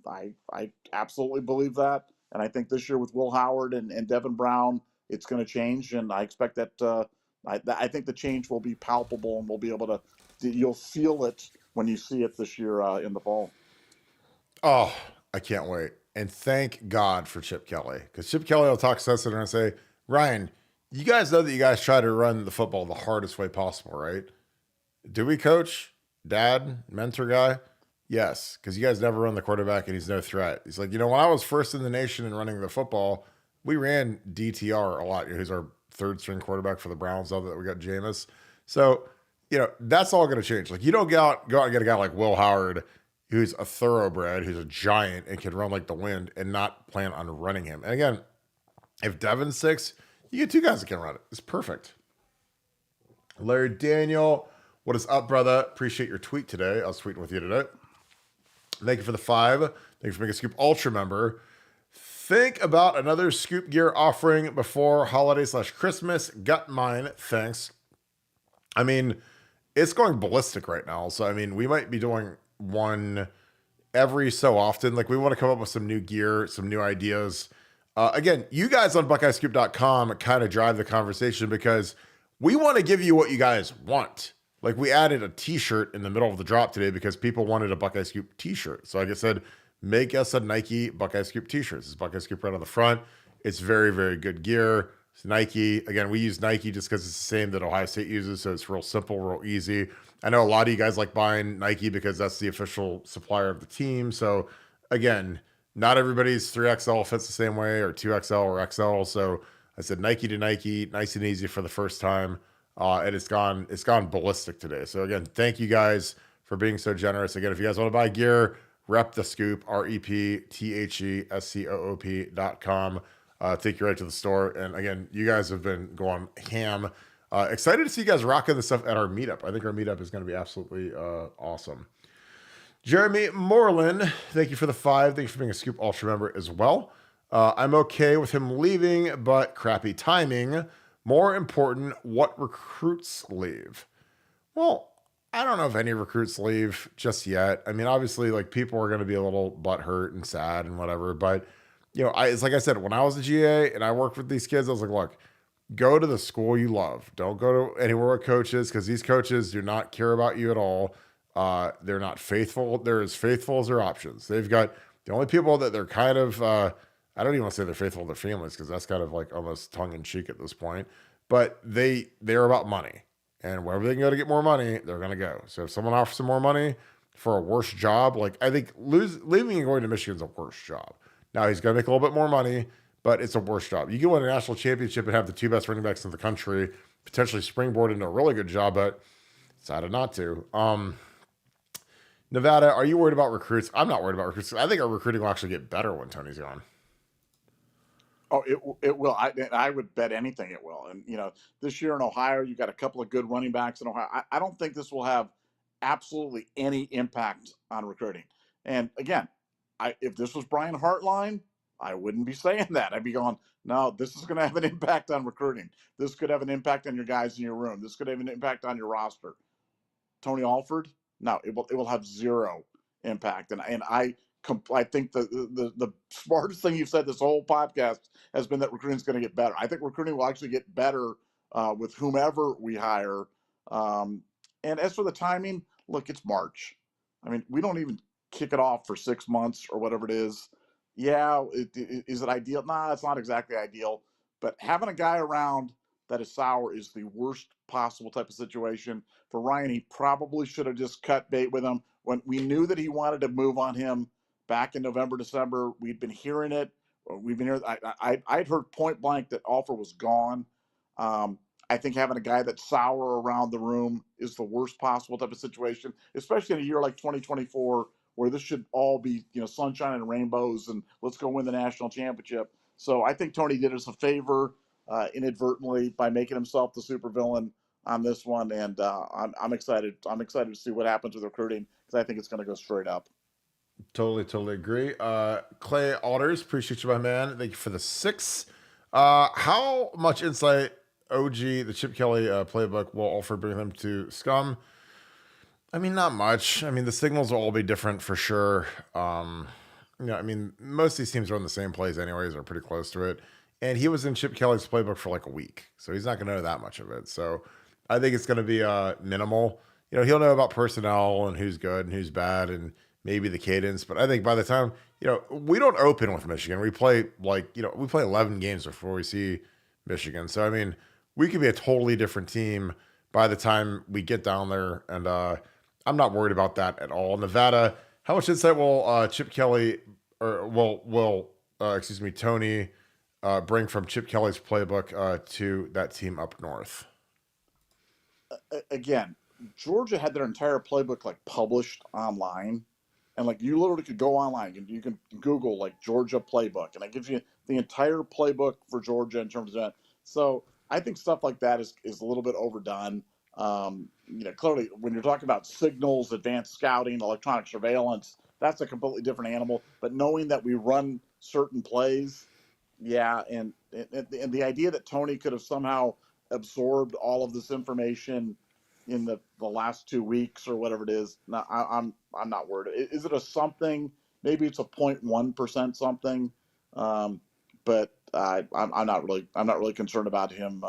I absolutely believe that. And I think this year with Will Howard and Devin Brown, it's going to change. And I expect that I think the change will be palpable, and we'll be able to you'll feel it when you see it this year in the fall. Oh, I can't wait. And thank God for Chip Kelly, because Chip Kelly will talk sense and say, Ryan, you guys know that you guys try to run the football the hardest way possible, right? Do we, coach? Dad? Mentor guy? Yes, because you guys never run the quarterback and he's no threat. He's like, when I was first in the nation in running the football, we ran DTR a lot. Who's our 3rd string quarterback for the Browns, now that we got Jameis. So, that's all going to change. Like, you don't go out and get a guy like Will Howard, who's a thoroughbred, who's a giant and can run like the wind, and not plan on running him. And again, if Devin's 6, you get 2 guys that can run it. It's perfect. Larry Daniel, what is up, brother? Appreciate your tweet today. I was tweeting with you today. Thank you for the 5. Thank you for being a Scoop Ultra member. Think about another Scoop Gear offering before holiday/Christmas. Got mine. Thanks. I mean, it's going ballistic right now. So I mean, we might be doing one every so often. Like we want to come up with some new gear, some new ideas. Again, you guys on BuckeyeScoop.com kind of drive the conversation because we want to give you what you guys want. Like we added a t-shirt in the middle of the drop today because people wanted a Buckeye Scoop t-shirt. So like I said, make us a Nike Buckeye Scoop t-shirt. This is Buckeye Scoop right on the front. It's very, very good gear. It's Nike. Again, we use Nike just because it's the same that Ohio State uses. So it's real simple, real easy. I know a lot of you guys like buying Nike because that's the official supplier of the team. So again, not everybody's 3XL fits the same way or 2XL or XL. So I said Nike to Nike, nice and easy for the first time. And it's gone ballistic today. So again, thank you guys for being so generous. Again, if you guys want to buy gear, rep the scoop, REPTHESCOOP.com. Take you right to the store. And again, you guys have been going ham. Excited to see you guys rocking the stuff at our meetup. I think our meetup is going to be absolutely awesome. Jeremy Moreland, thank you for the 5. Thank you for being a Scoop Ultra member as well. I'm okay with him leaving, but crappy timing. More important, what recruits leave? Well, I don't know if any recruits leave just yet. I mean, obviously, like people are going to be a little butthurt and sad and whatever. But, you know, it's like I said, when I was a GA and I worked with these kids, I was like, look, go to the school you love. Don't go to anywhere with coaches because these coaches do not care about you at all. They're not faithful. They're as faithful as their options. They've got the only people that they're kind of, I don't even want to say they're faithful to their families because that's kind of like almost tongue in cheek at this point, but they're about money and wherever they can go to get more money, they're going to go. So if someone offers them more money for a worse job, like I think leaving and going to Michigan is a worse job. Now he's going to make a little bit more money, but it's a worse job. You can win a national championship and have the 2 best running backs in the country, potentially springboard into a really good job, but decided not to. Nevada, are you worried about recruits? I'm not worried about recruits. I think our recruiting will actually get better when Tony's gone. Oh, it will. I would bet anything it will. And, you know, this year in Ohio, you got a couple of good running backs in Ohio. I don't think this will have absolutely any impact on recruiting. And again, if this was Brian Hartline, I wouldn't be saying that. I'd be going, no, this is going to have an impact on recruiting. This could have an impact on your guys in your room. This could have an impact on your roster. Tony Alford, no, it will have zero impact. And I think the smartest thing you've said this whole podcast has been that recruiting is going to get better. I think recruiting will actually get better with whomever we hire. And as for the timing, look, it's March. I mean, we don't even kick it off for 6 months or whatever it is. Yeah, is it ideal? Nah, it's not exactly ideal. But having a guy around that is sour is the worst possible type of situation. For Ryan, he probably should have just cut bait with him. When we knew that he wanted to move on him back in November, December, we'd been hearing it. We've been hearing. I'd heard point blank that Alford was gone. I think having a guy that's sour around the room is the worst possible type of situation, especially in a year like 2024, where this should all be, you know, sunshine and rainbows and let's go win the national championship. So I think Tony did us a favor inadvertently by making himself the supervillain on this one, and I'm excited. I'm excited to see what happens with recruiting because I think it's going to go straight up. Totally agree. Clay Alders, appreciate you, my man. Thank you for the 6. How much insight OG, the Chip Kelly playbook, will Alford bring them to Scum? I mean, not much. I mean, the signals will all be different for sure. I mean, most of these teams run the same plays anyways, or pretty close to it. And he was in Chip Kelly's playbook for like a week, so he's not going to know that much of it. So I think it's going to be minimal. You know, he'll know about personnel and who's good and who's bad and maybe the cadence. But I think by the time, you know, we don't open with Michigan. We play we play 11 games before we see Michigan. So, I mean, we could be a totally different team by the time we get down there. And I'm not worried about that at all. Nevada, how much insight will Chip Kelly or Tony bring from Chip Kelly's playbook to that team up north? Again, Georgia had their entire playbook like published online, and like you literally could go online and you can Google like Georgia playbook, and it gives you the entire playbook for Georgia in terms of that. So I think stuff like that is a little bit overdone. You know, clearly when you're talking about signals, advanced scouting, electronic surveillance, that's a completely different animal. But knowing that we run certain plays, yeah, and the idea that Tony could have somehow absorbed all of this information in the last 2 weeks or whatever it is. No, I'm not worried. Is it a something? Maybe it's a 0.1% something, but I'm not really concerned about him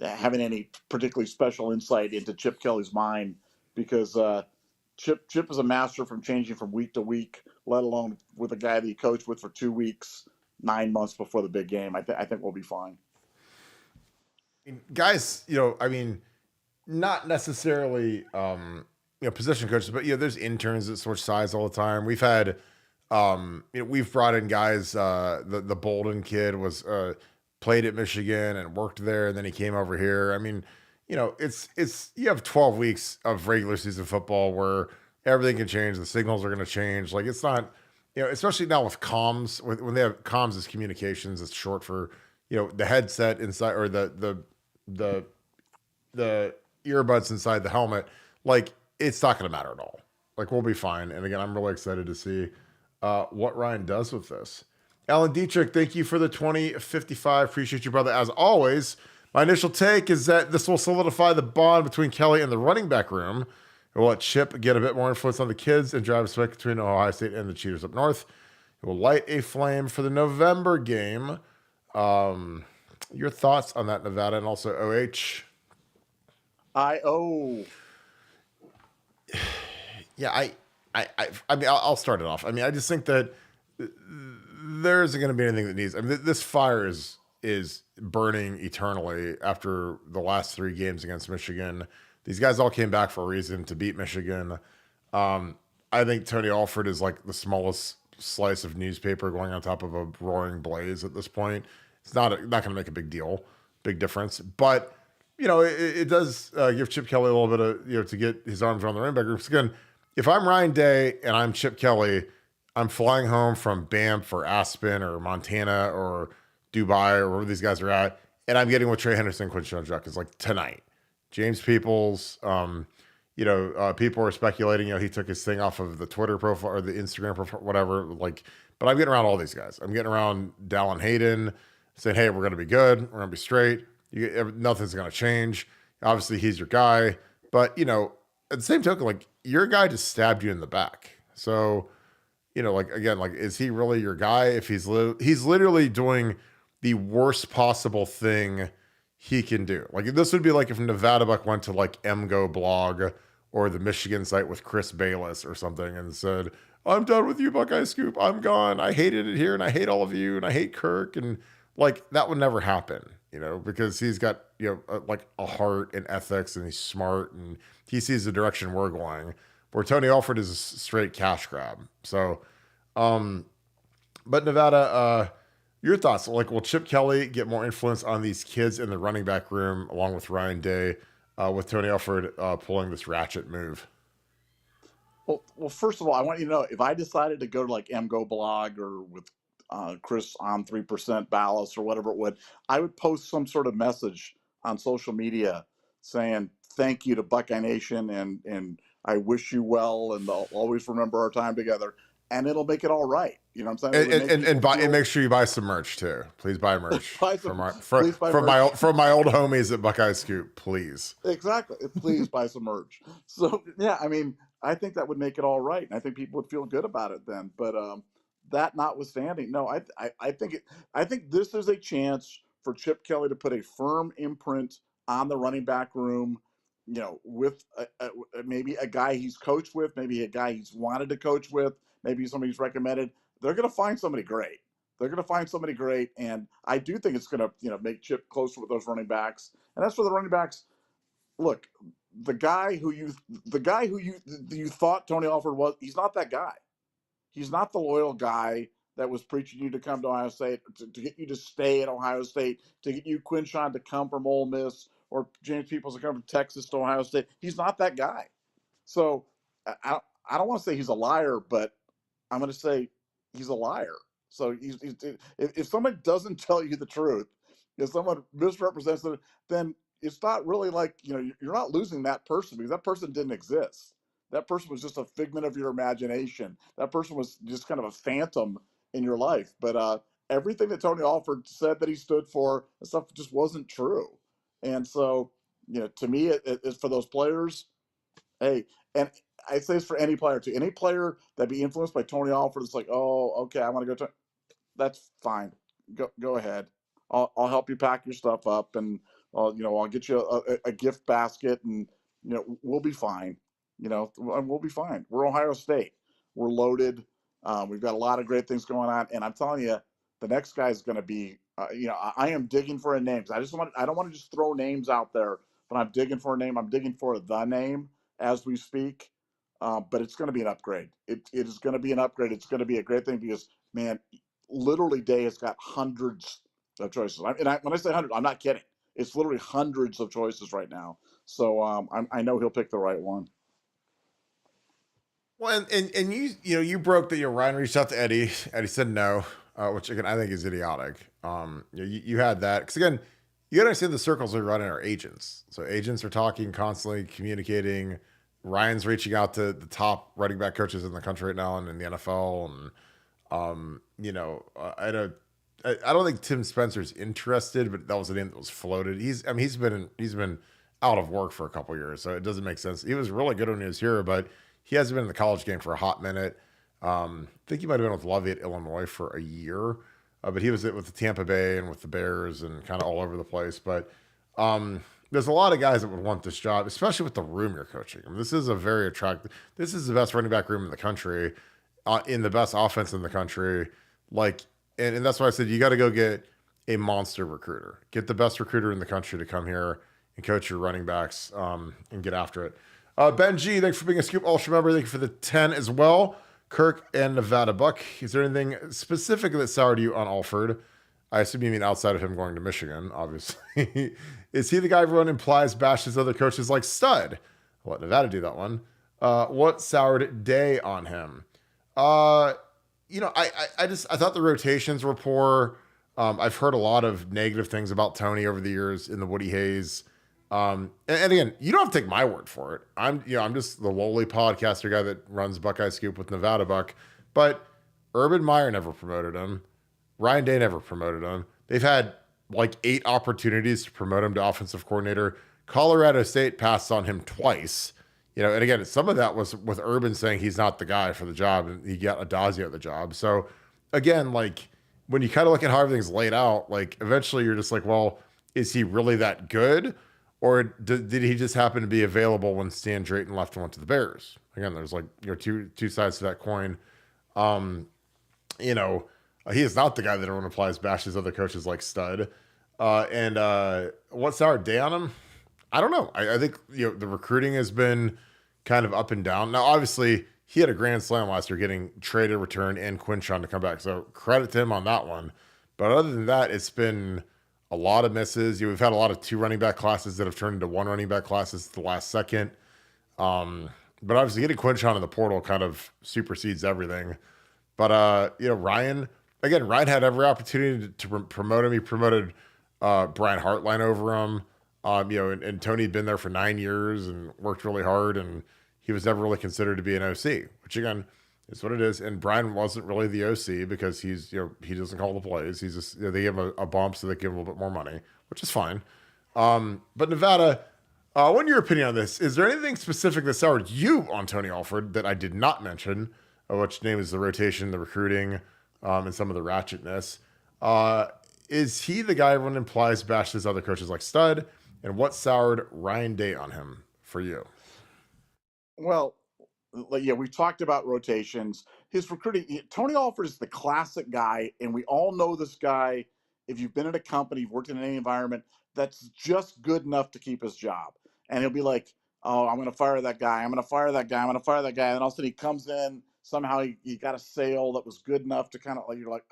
having any particularly special insight into Chip Kelly's mind, because Chip is a master from changing from week to week, let alone with a guy that he coached with for 2 weeks, 9 months before the big game. I think we'll be fine. Guys, not necessarily position coaches, but there's interns that switch sides all the time. We've had we've brought in guys. The Bolden kid was played at Michigan and worked there, and then he came over here. I mean, it's you have 12 weeks of regular season football where everything can change. The signals are going to change. Like, it's not, especially now with comms. When they have comms as communications, it's short for the headset inside, or the earbuds inside the helmet. Like, it's not going to matter at all. Like, we'll be fine. And again, I'm really excited to see what Ryan does with this. Alan Dietrich, thank you for the 2055. Appreciate you, brother. As always, my initial take is that this will solidify the bond between Kelly and the running back room. It will let Chip get a bit more influence on the kids and drive a split between Ohio State and the Cheaters up north. It will light a flame for the November game. Your thoughts on that, Nevada, and also OH? Yeah, I mean, I'll start it off. I mean, I just think that there isn't going to be anything that needs. I mean, this fire is burning eternally after the last 3 games against Michigan. These guys all came back for a reason, to beat Michigan. I think Tony Alford is like the smallest slice of newspaper going on top of a roaring blaze at this point. It's not going to make a big difference. But it does give Chip Kelly a little bit of to get his arms around the running back groups. Again, if I'm Ryan Day and I'm Chip Kelly, I'm flying home from Banff or Aspen or Montana or Dubai or wherever these guys are at, and I'm getting with Trey Henderson, Quinshon Judkins like tonight. James Peoples, people are speculating, he took his thing off of the Twitter profile or the Instagram profile, whatever. Like, but I'm getting around all these guys. I'm getting around Dallin Hayden, saying, "Hey, we're going to be good. We're going to be straight. Nothing's going to change." Obviously, he's your guy, but at the same token, like, your guy just stabbed you in the back. So, is he really your guy? If he's literally doing the worst possible thing he can do. Like, this would be like if Nevadabuck went to like MGO blog or the Michigan site with Chris Bayless or something and said, "I'm done with you, Buckeye Scoop. I'm gone. I hated it here, and I hate all of you, and I hate Kirk." And like, that would never happen, because he's got, like a heart and ethics, and he's smart, and he sees the direction we're going, where Tony Alford is a straight cash grab. So, but Nevada, your thoughts? Like, will Chip Kelly get more influence on these kids in the running back room, along with Ryan Day, with Tony Alford pulling this ratchet move? Well, first of all, I want you to know, if I decided to go to like MGO blog or with Chris on 3% Ballas or whatever it would, I would post some sort of message on social media saying thank you to Buckeye Nation, and I wish you well, and I'll always remember our time together, and it'll make it all right. You know what I'm saying? And make sure you buy some merch too. Please buy merch from my old homies at Buckeye Scoop, please. Exactly. Please buy some merch. So yeah, I mean, I think that would make it all right, and I think people would feel good about it then. But that notwithstanding, no, I think this is a chance for Chip Kelly to put a firm imprint on the running back room, with maybe a guy he's coached with, maybe a guy he's wanted to coach with, maybe somebody he's recommended. They're going to find somebody great. And I do think it's going to, make Chip closer with those running backs. And as for the running backs, look, the guy who you thought Tony Alford was, he's not that guy. He's not the loyal guy that was preaching you to come to Ohio State, to get you to stay at Ohio State, to get you Quinshon to come from Ole Miss, or James Peoples to come from Texas to Ohio State. He's not that guy. So I don't want to say he's a liar, but I'm going to say he's a liar. So if someone doesn't tell you the truth, if someone misrepresents it, then it's not really like, you're not losing that person, because that person didn't exist. That person was just a figment of your imagination. That person was just kind of a phantom in your life. But everything that Tony Alford said that he stood for, stuff just wasn't true. And so, To me, it's for those players. Hey, and I say this for any player too. Any player that be influenced by Tony Alford, it's like, oh, okay, I want to go to. That's fine. Go ahead. I'll help you pack your stuff up, and I'll get you a gift basket, and we'll be fine. We'll be fine. We're Ohio State. We're loaded. We've got a lot of great things going on, and I'm telling you, the next guy is going to be. I am digging for a name. I don't want to just throw names out there, but I'm digging for a name. I'm digging for the name as we speak. But it's going to be an upgrade. It is going to be an upgrade. It's going to be a great thing because, man, literally Day has got hundreds of choices. When I say hundreds, I'm not kidding. It's literally hundreds of choices right now. So I know he'll pick the right one. Well, and you broke that Ryan reached out to Eddie. Eddie said no, which again I think is idiotic. You had that because again, you got to understand the circles we run in are agents. So agents are talking constantly, communicating. Ryan's reaching out to the top running back coaches in the country right now and in the NFL, and I don't think Tim Spencer's interested, but that was the name that was floated. He's been out of work for a couple years, so it doesn't make sense. He was really good when he was here, but he hasn't been in the college game for a hot minute. I think he might have been with Lovey at Illinois for a year, but he was with the Tampa Bay and with the Bears and kind of all over the place. But there's a lot of guys that would want this job, especially with the room you're coaching. I mean, this is a very attractive. This is the best running back room in the country, in the best offense in the country. And that's why I said you got to go get a monster recruiter, get the best recruiter in the country to come here and coach your running backs and get after it. Ben G, thanks for being a Scoop Ultra member. Thank you for the 10 as well. Kirk and Nevadabuck. Is there anything specific that soured you on Alford? I assume you mean outside of him going to Michigan, obviously. Is he the guy everyone implies bashes other coaches like stud? I'll let Nevada do that one. What soured Day on him? I thought the rotations were poor. I've heard a lot of negative things about Tony over the years in the Woody Hayes. And again, you don't have to take my word for it. I'm just the lowly podcaster guy that runs Buckeye Scoop with Nevadabuck. But Urban Meyer never promoted him. Ryan Day never promoted him. They've had like 8 opportunities to promote him to offensive coordinator. Colorado State passed on him twice. And again, some of that was with Urban saying he's not the guy for the job, and he got Adazio the job. So again, like when you kind of look at how everything's laid out, like eventually you're just like, well, is he really that good? Or did he just happen to be available when Stan Drayton left and went to the Bears? Again, there's like two sides to that coin. He is not the guy that everyone applies bashes other coaches like stud. What's our day on him? I don't know. I think the recruiting has been kind of up and down. Now, obviously, he had a grand slam last year, getting traded, returned, and Quinshon to come back. So credit to him on that one. But other than that, it's been a lot of misses. We've had a lot of 2 running back classes that have turned into 1 running back classes at the last second. But obviously getting Quinshon in the portal kind of supersedes everything. But, Ryan had every opportunity to promote him. He promoted Brian Hartline over him. And Tony had been there for 9 years and worked really hard, and he was never really considered to be an OC, which again is what it is. And Brian wasn't really the OC because he's, he doesn't call the plays. He's just, they give him a bump so they give him a little bit more money, which is fine. But Nevada, what's your opinion on this? Is there anything specific that soured you on Tony Alford that I did not mention, which name is the rotation, the recruiting, and some of the ratchetness? Is he the guy everyone implies bashes other coaches like stud? And what soured Ryan Day on him for you? Well, we talked about rotations. His recruiting, Tony Alford is the classic guy, and we all know this guy. If you've been in a company, you've worked in any environment, that's just good enough to keep his job. And he'll be like, oh, I'm going to fire that guy. I'm going to fire that guy. I'm going to fire that guy. And all of a sudden he comes in, somehow he got a sale that was good enough to kind of like, you're like,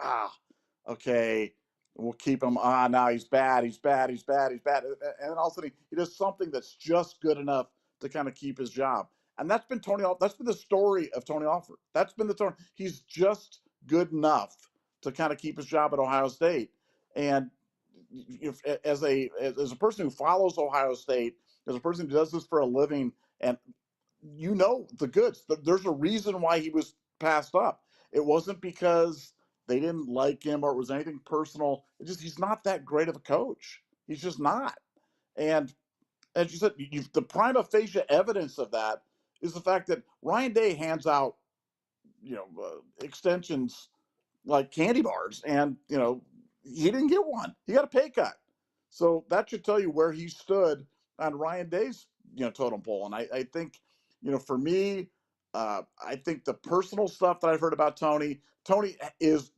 okay, we'll keep him. Now he's bad. He's bad. He's bad. He's bad. And then all of a sudden he does something that's just good enough to kind of keep his job. And that's been that's been the story of Tony Alford. That's been the story. He's just good enough to kind of keep his job at Ohio State. And as a person who follows Ohio State, as a person who does this for a living, and the goods, there's a reason why he was passed up. It wasn't because they didn't like him or it was anything personal. He's not that great of a coach. He's just not. And as you said, the prima facie evidence of that is the fact that Ryan Day hands out, extensions like candy bars, and he didn't get one. He got a pay cut. So that should tell you where he stood on Ryan Day's totem pole. And I think for me, I think the personal stuff that I've heard about Tony is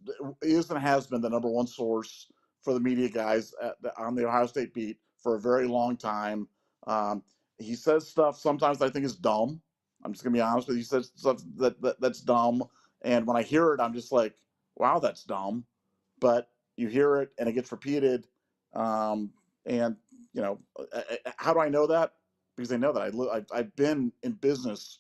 and has been the number one source for the media guys on the Ohio State beat for a very long time. He says stuff sometimes that I think is dumb. I'm just gonna be honest with you. He says stuff that's dumb, and when I hear it, I'm just like, wow, that's dumb. But you hear it and it gets repeated. And how do I know that? Because I know that I've been in business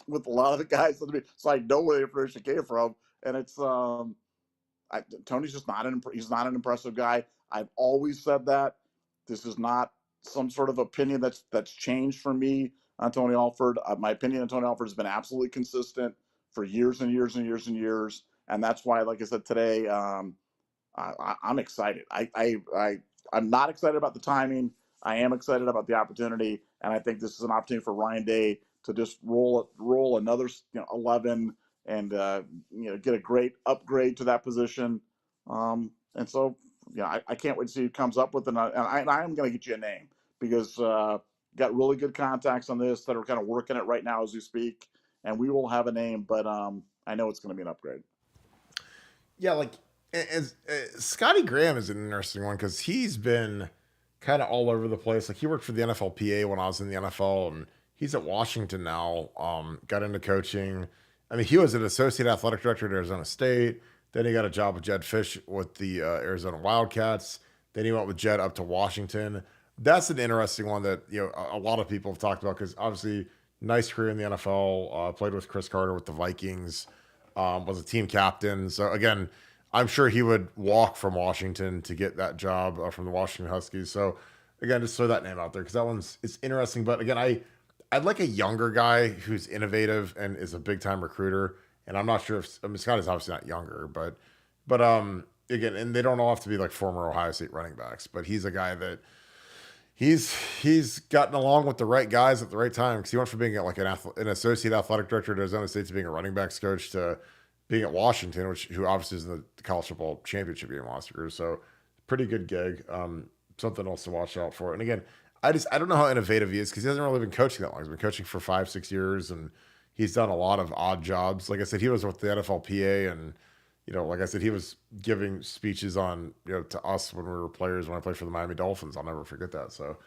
with a lot of the guys, so I know where the information came from. And it's Tony's just he's not an impressive guy. I've always said that. This is not some sort of opinion that's changed for me on Tony Alford. My opinion on Tony Alford has been absolutely consistent for years and years and years and years. And that's why, like I said today, I'm excited. I'm not excited about the timing. I am excited about the opportunity, and I think this is an opportunity for Ryan Day to just roll another 11 and get a great upgrade to that position. And so I can't wait to see who comes up with it. And I am going to get you a name because got really good contacts on this that are kind of working it right now as we speak, and we will have a name. But I know it's going to be an upgrade. Yeah, like as Scotty Graham is an interesting one because he's been kind of all over the place. Like he worked for the NFLPA when I was in the NFL, and he's at Washington now. Got into coaching. I mean, he was an associate athletic director at Arizona State. Then he got a job with Jed Fish with the Arizona Wildcats. Then he went with Jed up to Washington. That's an interesting one that a lot of people have talked about because obviously nice career in the NFL. Played with Chris Carter with the Vikings. Was a team captain. So again, I'm sure he would walk from Washington to get that job from the Washington Huskies. So again, just throw that name out there because it's interesting. But again, I'd like a younger guy who's innovative and is a big time recruiter. And I'm not sure Scott is obviously not younger, but again, and they don't all have to be like former Ohio State running backs, but he's a guy that he's gotten along with the right guys at the right time because he went from being like an associate athletic director at Arizona State to being a running backs coach to being at Washington, who obviously is in the college football championship game last year. So pretty good gig. Something else to watch out for. And again, I don't know how innovative he is because he hasn't really been coaching that long. He's been coaching for 5-6 years and he's done a lot of odd jobs. Like I said, he was with the NFLPA and like I said, he was giving speeches on, to us when we were players, when I played for the Miami Dolphins. I'll never forget that. So,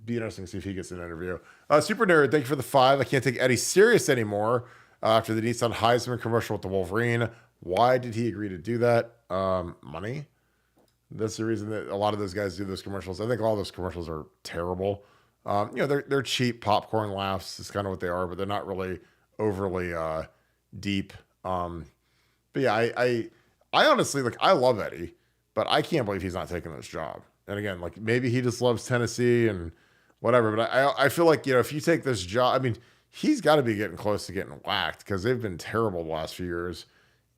be interesting to see if he gets an interview. Super Nerd, thank you for the 5. I can't take Eddie serious anymore after the Nissan Heisman commercial with the Wolverine. Why did he agree to do that? Money. That's the reason that a lot of those guys do those commercials. I think all those commercials are terrible. They're cheap popcorn laughs. It's kind of what they are, but they're not really overly deep. But yeah, I honestly, like, I love Eddie, but I can't believe he's not taking this job. And again, like, maybe he just loves Tennessee and whatever. But I feel like, if you take this job, I mean, he's got to be getting close to getting whacked because they've been terrible the last few years.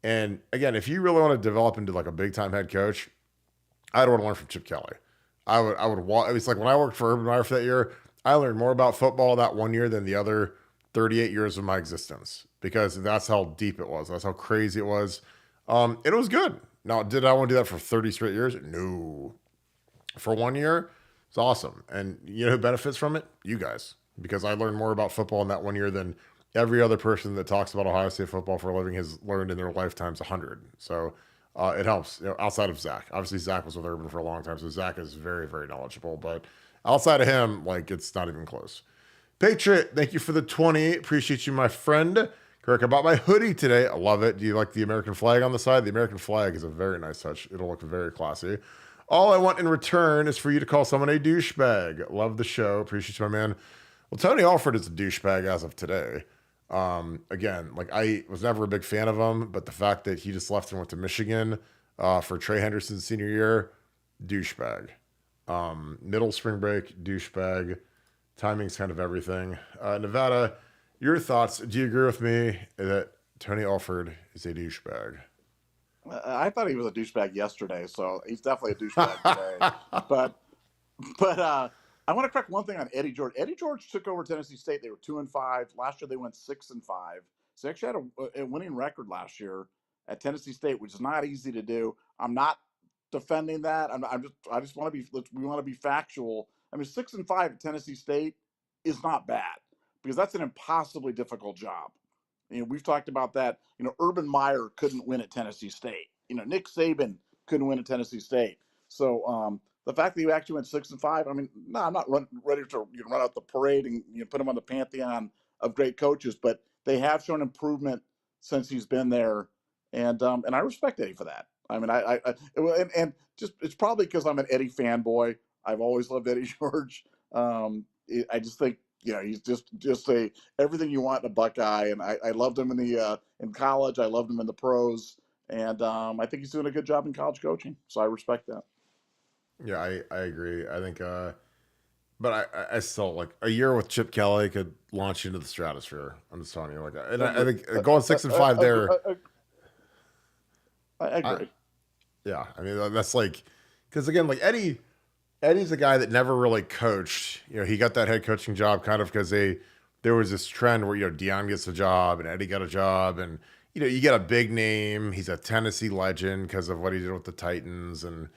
And again, if you really want to develop into like a big time head coach, I'd want to learn from Chip Kelly. I would want. It's like when I worked for Urban Meyer for that year, I learned more about football that one year than the other 38 years of my existence because that's how deep it was. That's how crazy it was. And it was good. Now, did I want to do that for 30 straight years? No. For 1 year, it's awesome. And you know who benefits from it? You guys. Because I learned more about football in that 1 year than every other person that talks about Ohio State football for a living has learned in their lifetimes 100. So it helps. Outside of Zach. Obviously, Zach was with Urban for a long time, so Zach is very, very knowledgeable. But outside of him, like, it's not even close. Patriot, thank you for the 20. Appreciate you, my friend. Kirk, I bought my hoodie today. I love it. Do you like the American flag on the side? The American flag is a very nice touch. It'll look very classy. All I want in return is for you to call someone a douchebag. Love the show. Appreciate you, my man. Well, Tony Alford is a douchebag as of today. Again, like, I was never a big fan of him, but the fact that he just left and went to Michigan for Trey Henderson's senior year, douchebag. Middle spring break, douchebag. Timing's kind of everything. Nevada, your thoughts. Do you agree with me that Tony Alford is a douchebag? I thought he was a douchebag yesterday, so he's definitely a douchebag today. But I want to correct one thing on Eddie George. Eddie George took over Tennessee State. They were 2-5 last year. They went 6-5. So they actually had a winning record last year at Tennessee State, which is not easy to do. I'm not defending that. I just want to be. We want to be factual. I mean, 6-5 at Tennessee State is not bad because that's an impossibly difficult job. You know, we've talked about that. You know, Urban Meyer couldn't win at Tennessee State. You know, Nick Saban couldn't win at Tennessee State. So the fact that you actually went 6-5, I mean, no, I'm not ready to run out the parade and put him on the pantheon of great coaches, but they have shown improvement since he's been there, and I respect Eddie for that. I mean, and just it's probably because I'm an Eddie fanboy. I've always loved Eddie George. I just think he's just everything you want in a Buckeye, and I loved him in college. I loved him in the pros, and I think he's doing a good job in college coaching. So I respect that. Yeah, I agree. I think, but I still like a year with Chip Kelly could launch you into the stratosphere. I'm just telling you, like, and I think going 6-5 there. I agree. Yeah, I mean that's like, because again, like Eddie's a guy that never really coached. You know, he got that head coaching job kind of because there was this trend where Deion gets a job and Eddie got a job, and you get a big name. He's a Tennessee legend because of what he did with the Titans, and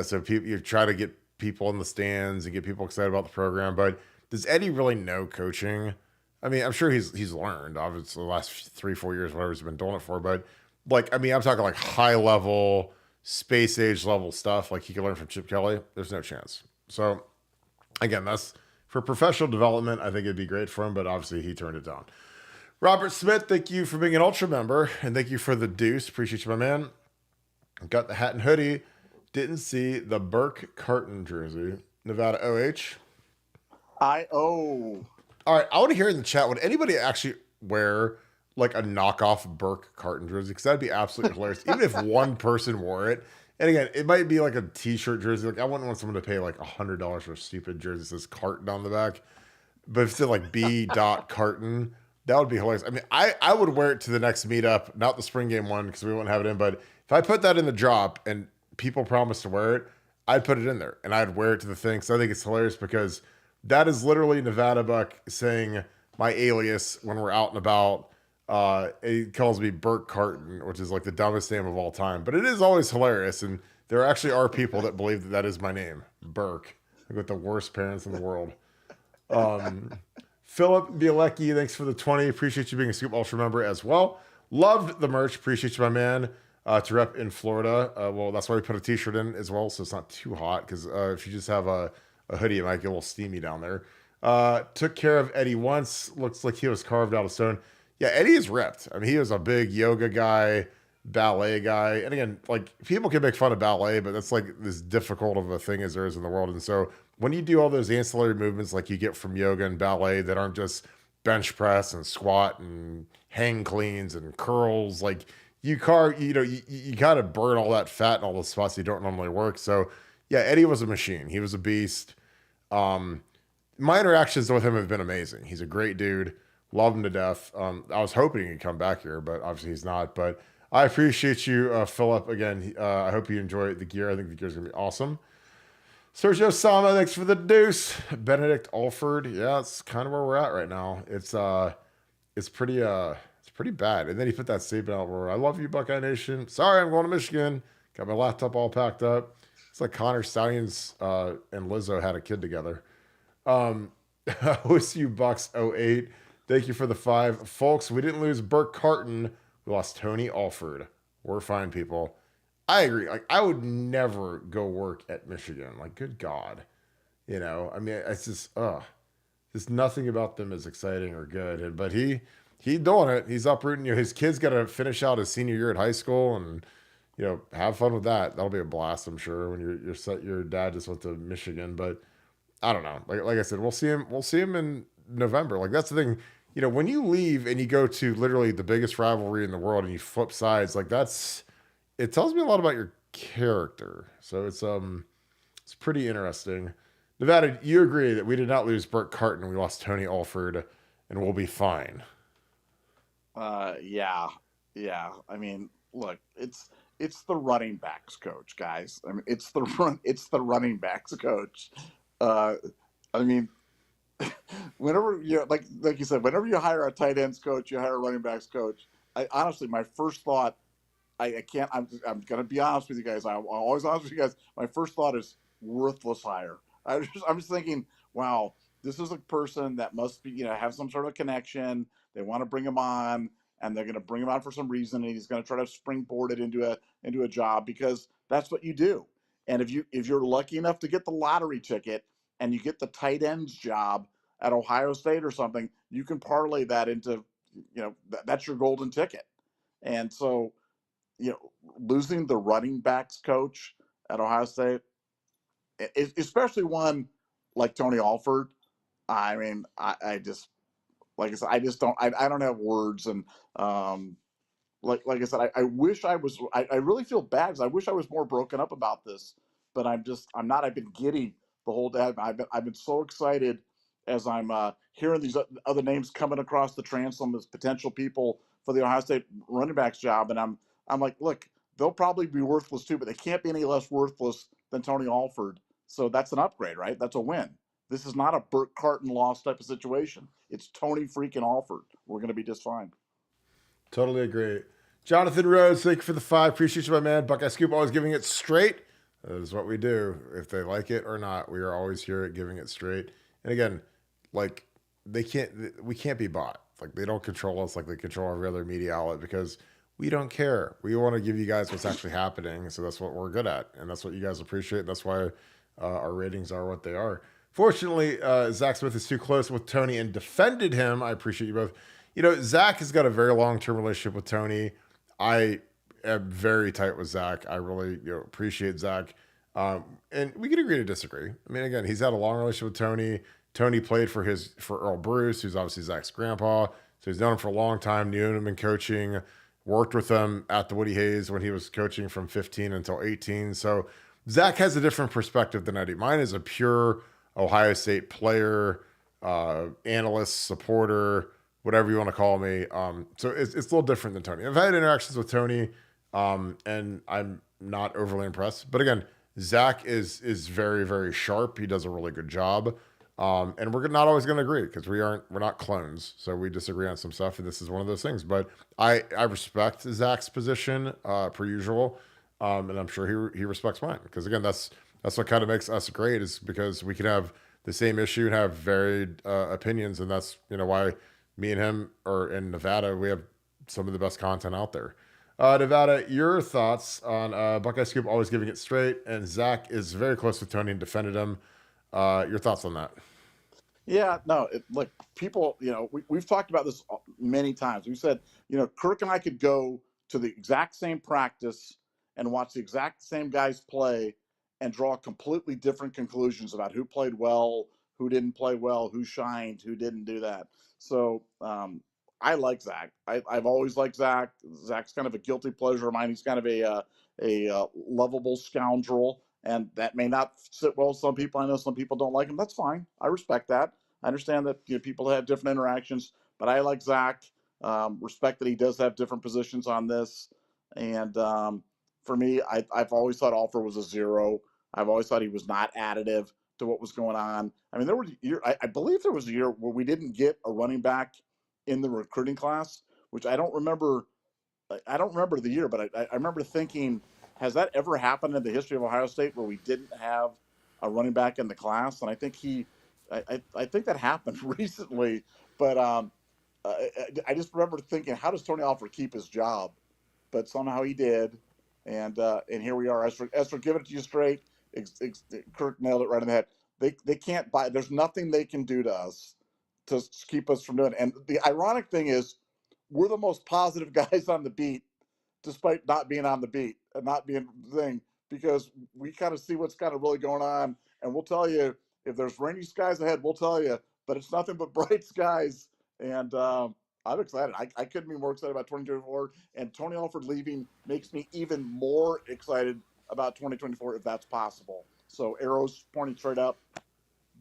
so you try to get people in the stands and get people excited about the program. But does Eddie really know coaching? I mean, I'm sure he's learned obviously the last 3-4 years, whatever he's been doing it for. But like, I mean, I'm talking like high level, space age level stuff like he could learn from Chip Kelly. There's no chance. So again, that's for professional development. I think it'd be great for him, but obviously he turned it down. Robert Smith, thank you for being an Ultra member, and thank you for the deuce. Appreciate you, my man. Got the hat and hoodie. Didn't see the Burke Carton jersey. Nevada OH. All right, I want to hear in the chat, would anybody actually wear like a knockoff Burke Carton jersey? Because that'd be absolutely hilarious. Even if one person wore it. And again, it might be like a t-shirt jersey. Like I wouldn't want someone to pay like $100 for a stupid jersey that says Carton on the back. But if it's like B. Carton, that would be hilarious. I mean, I would wear it to the next meetup, not the spring game one because we won't have it in. But if I put that in the drop and people promise to wear it, I'd put it in there and I'd wear it to the thing. So I think it's hilarious because that is literally Nevadabuck saying my alias when we're out and about. He calls me Burke Carton, which is like the dumbest name of all time, but it is always hilarious. And there actually are people that believe that that is my name, Burke, like with the worst parents in the world. Philip Bielecki, thanks for the 20. Appreciate you being a Scoop Ultra member as well. Loved the merch. Appreciate you, my man. To rep in Florida. Well, that's why we put a t-shirt in as well, so it's not too hot, because if you just have a hoodie, it might get a little steamy down there. Took care of Eddie once. Looks like he was carved out of stone. Yeah, Eddie is ripped. I mean, he was a big yoga guy, ballet guy. And again, like, people can make fun of ballet, but that's like as difficult of a thing as there is in the world. And so when you do all those ancillary movements like you get from yoga and ballet that aren't just bench press and squat and hang cleans and curls, like, you kind of burn all that fat in all the spots you don't normally work. So yeah, Eddie was a machine. He was a beast. My interactions with him have been amazing. He's a great dude. Love him to death. I was hoping he'd come back here, but obviously he's not. But I appreciate you, Philip. Again, I hope you enjoy the gear. I think the gear's going to be awesome. Sergio Sama, thanks for the deuce. Benedict Alford. Yeah, it's kind of where we're at right now. It's pretty bad. And then he put that statement out where I love you, Buckeye Nation. Sorry, I'm going to Michigan. Got my laptop all packed up. It's like Connor Stallions and Lizzo had a kid together. OSU Bucks 08. Thank you for the 5. Folks, we didn't lose Burke Carton. We lost Tony Alford. We're fine, people. I agree. Like, I would never go work at Michigan. Like, good God. I mean, it's just, there's nothing about them as exciting or good. But he's doing it. He's uprooting. His kid's got to finish out his senior year at high school and, have fun with that. That'll be a blast, I'm sure, when your dad just went to Michigan. But I don't know. Like I said, we'll see him in November. Like, that's the thing. When you leave and you go to literally the biggest rivalry in the world and you flip sides, like, it tells me a lot about your character. So it's pretty interesting. Nevada, you agree that we did not lose Burke Carton. We lost Tony Alford, and we'll be fine. Yeah. I mean, look, it's the running backs coach, guys. I mean, it's the running backs coach. I mean, whenever you like you said, whenever you hire a tight ends coach, you hire a running backs coach. I honestly, my first thought, I can't. I'm gonna be honest with you guys. I'm always honest with you guys. My first thought is worthless hire. I'm just thinking, wow, this is a person that must be have some sort of connection. They want to bring him on, and they're gonna bring him on for some reason, and he's gonna try to springboard it into a job because that's what you do. And if you're lucky enough to get the lottery ticket and you get the tight ends job at Ohio State or something, you can parlay that into that's your golden ticket. And so losing the running backs coach at Ohio State, especially one like Tony Alford. I mean, I just like I said, I just I don't have words, and um, like I said, I wish I was. I really feel bad because I wish I was more broken up about this, but I'm not. I've been giddy the whole day. I've been so excited as I'm hearing these other names coming across the transom as potential people for the Ohio State running backs job, and I'm like, look, they'll probably be worthless too, but they can't be any less worthless than Tony Alford. So that's an upgrade, right? That's a win. This is not a Burt Carton loss type of situation. It's Tony freaking Alford. We're going to be just fine. Totally agree. Jonathan Rose, thank you for the 5. Appreciate you, my man. Buckeye Scoop, always giving it straight. That is what we do. If they like it or not, we are always here at giving it straight. And again, like we can't be bought. Like they don't control us like they control every other media outlet because we don't care. We want to give you guys what's actually happening. So that's what we're good at. And that's what you guys appreciate. That's why our ratings are what they are. Fortunately, Zach Smith is too close with Tony and defended him. I appreciate you both. Zach has got a very long-term relationship with Tony. I am very tight with Zach. I really appreciate Zach. And we can agree to disagree. I mean, again, he's had a long relationship with Tony. Tony played for Earl Bruce, who's obviously Zach's grandpa. So he's known him for a long time, knew him in coaching, worked with him at the Woody Hayes when he was coaching from 15 until 18. So Zach has a different perspective than I do. Mine is a pure Ohio State player, analyst, supporter, whatever you want to call me. So it's a little different than Tony. I've had interactions with Tony, and I'm not overly impressed. But again, Zach is very, very sharp. He does a really good job. And we're not always going to agree because we're not clones. So we disagree on some stuff, and this is one of those things. But I respect Zach's position per usual, and I'm sure he respects mine because again, that's what kind of makes us great is because we can have the same issue and have varied opinions, and that's why me and him are in Nevada. We have some of the best content out there. Nevada, your thoughts on Buckeye Scoop always giving it straight, and Zach is very close with Tony and defended him. Your thoughts on that? Yeah, no, look, people, we've talked about this many times. We said, Kirk and I could go to the exact same practice and watch the exact same guys play and draw completely different conclusions about who played well, who didn't play well, who shined, who didn't do that. So I like Zach. I've always liked Zach. Zach's kind of a guilty pleasure of mine. He's kind of a lovable scoundrel, and that may not sit well with some people. I know some people don't like him. That's fine. I respect that. I understand that people have different interactions, but I like Zach. Respect that he does have different positions on this, and for me, I've always thought Alford was a zero. I've always thought he was not additive to what was going on. I mean, there was a year, I believe there was a year where we didn't get a running back in the recruiting class, which I don't remember. I don't remember the year, but I remember thinking, has that ever happened in the history of Ohio State where we didn't have a running back in the class? And I think I think that happened recently, but I just remember thinking, how does Tony Alford keep his job? But somehow he did, and here we are. As for giving it to you straight, Kirk nailed it right in the head. They can't buy. There's nothing they can do to us to keep us from doing it. And the ironic thing is, we're the most positive guys on the beat, despite not being on the beat and not being the thing, because we kind of see what's kind of really going on, and we'll tell you if there's rainy skies ahead. We'll tell you, but it's nothing but bright skies, and I'm excited. I couldn't be more excited about 2024, and Tony Alford leaving makes me even more excited about 2024 if that's possible. So arrows pointing straight up.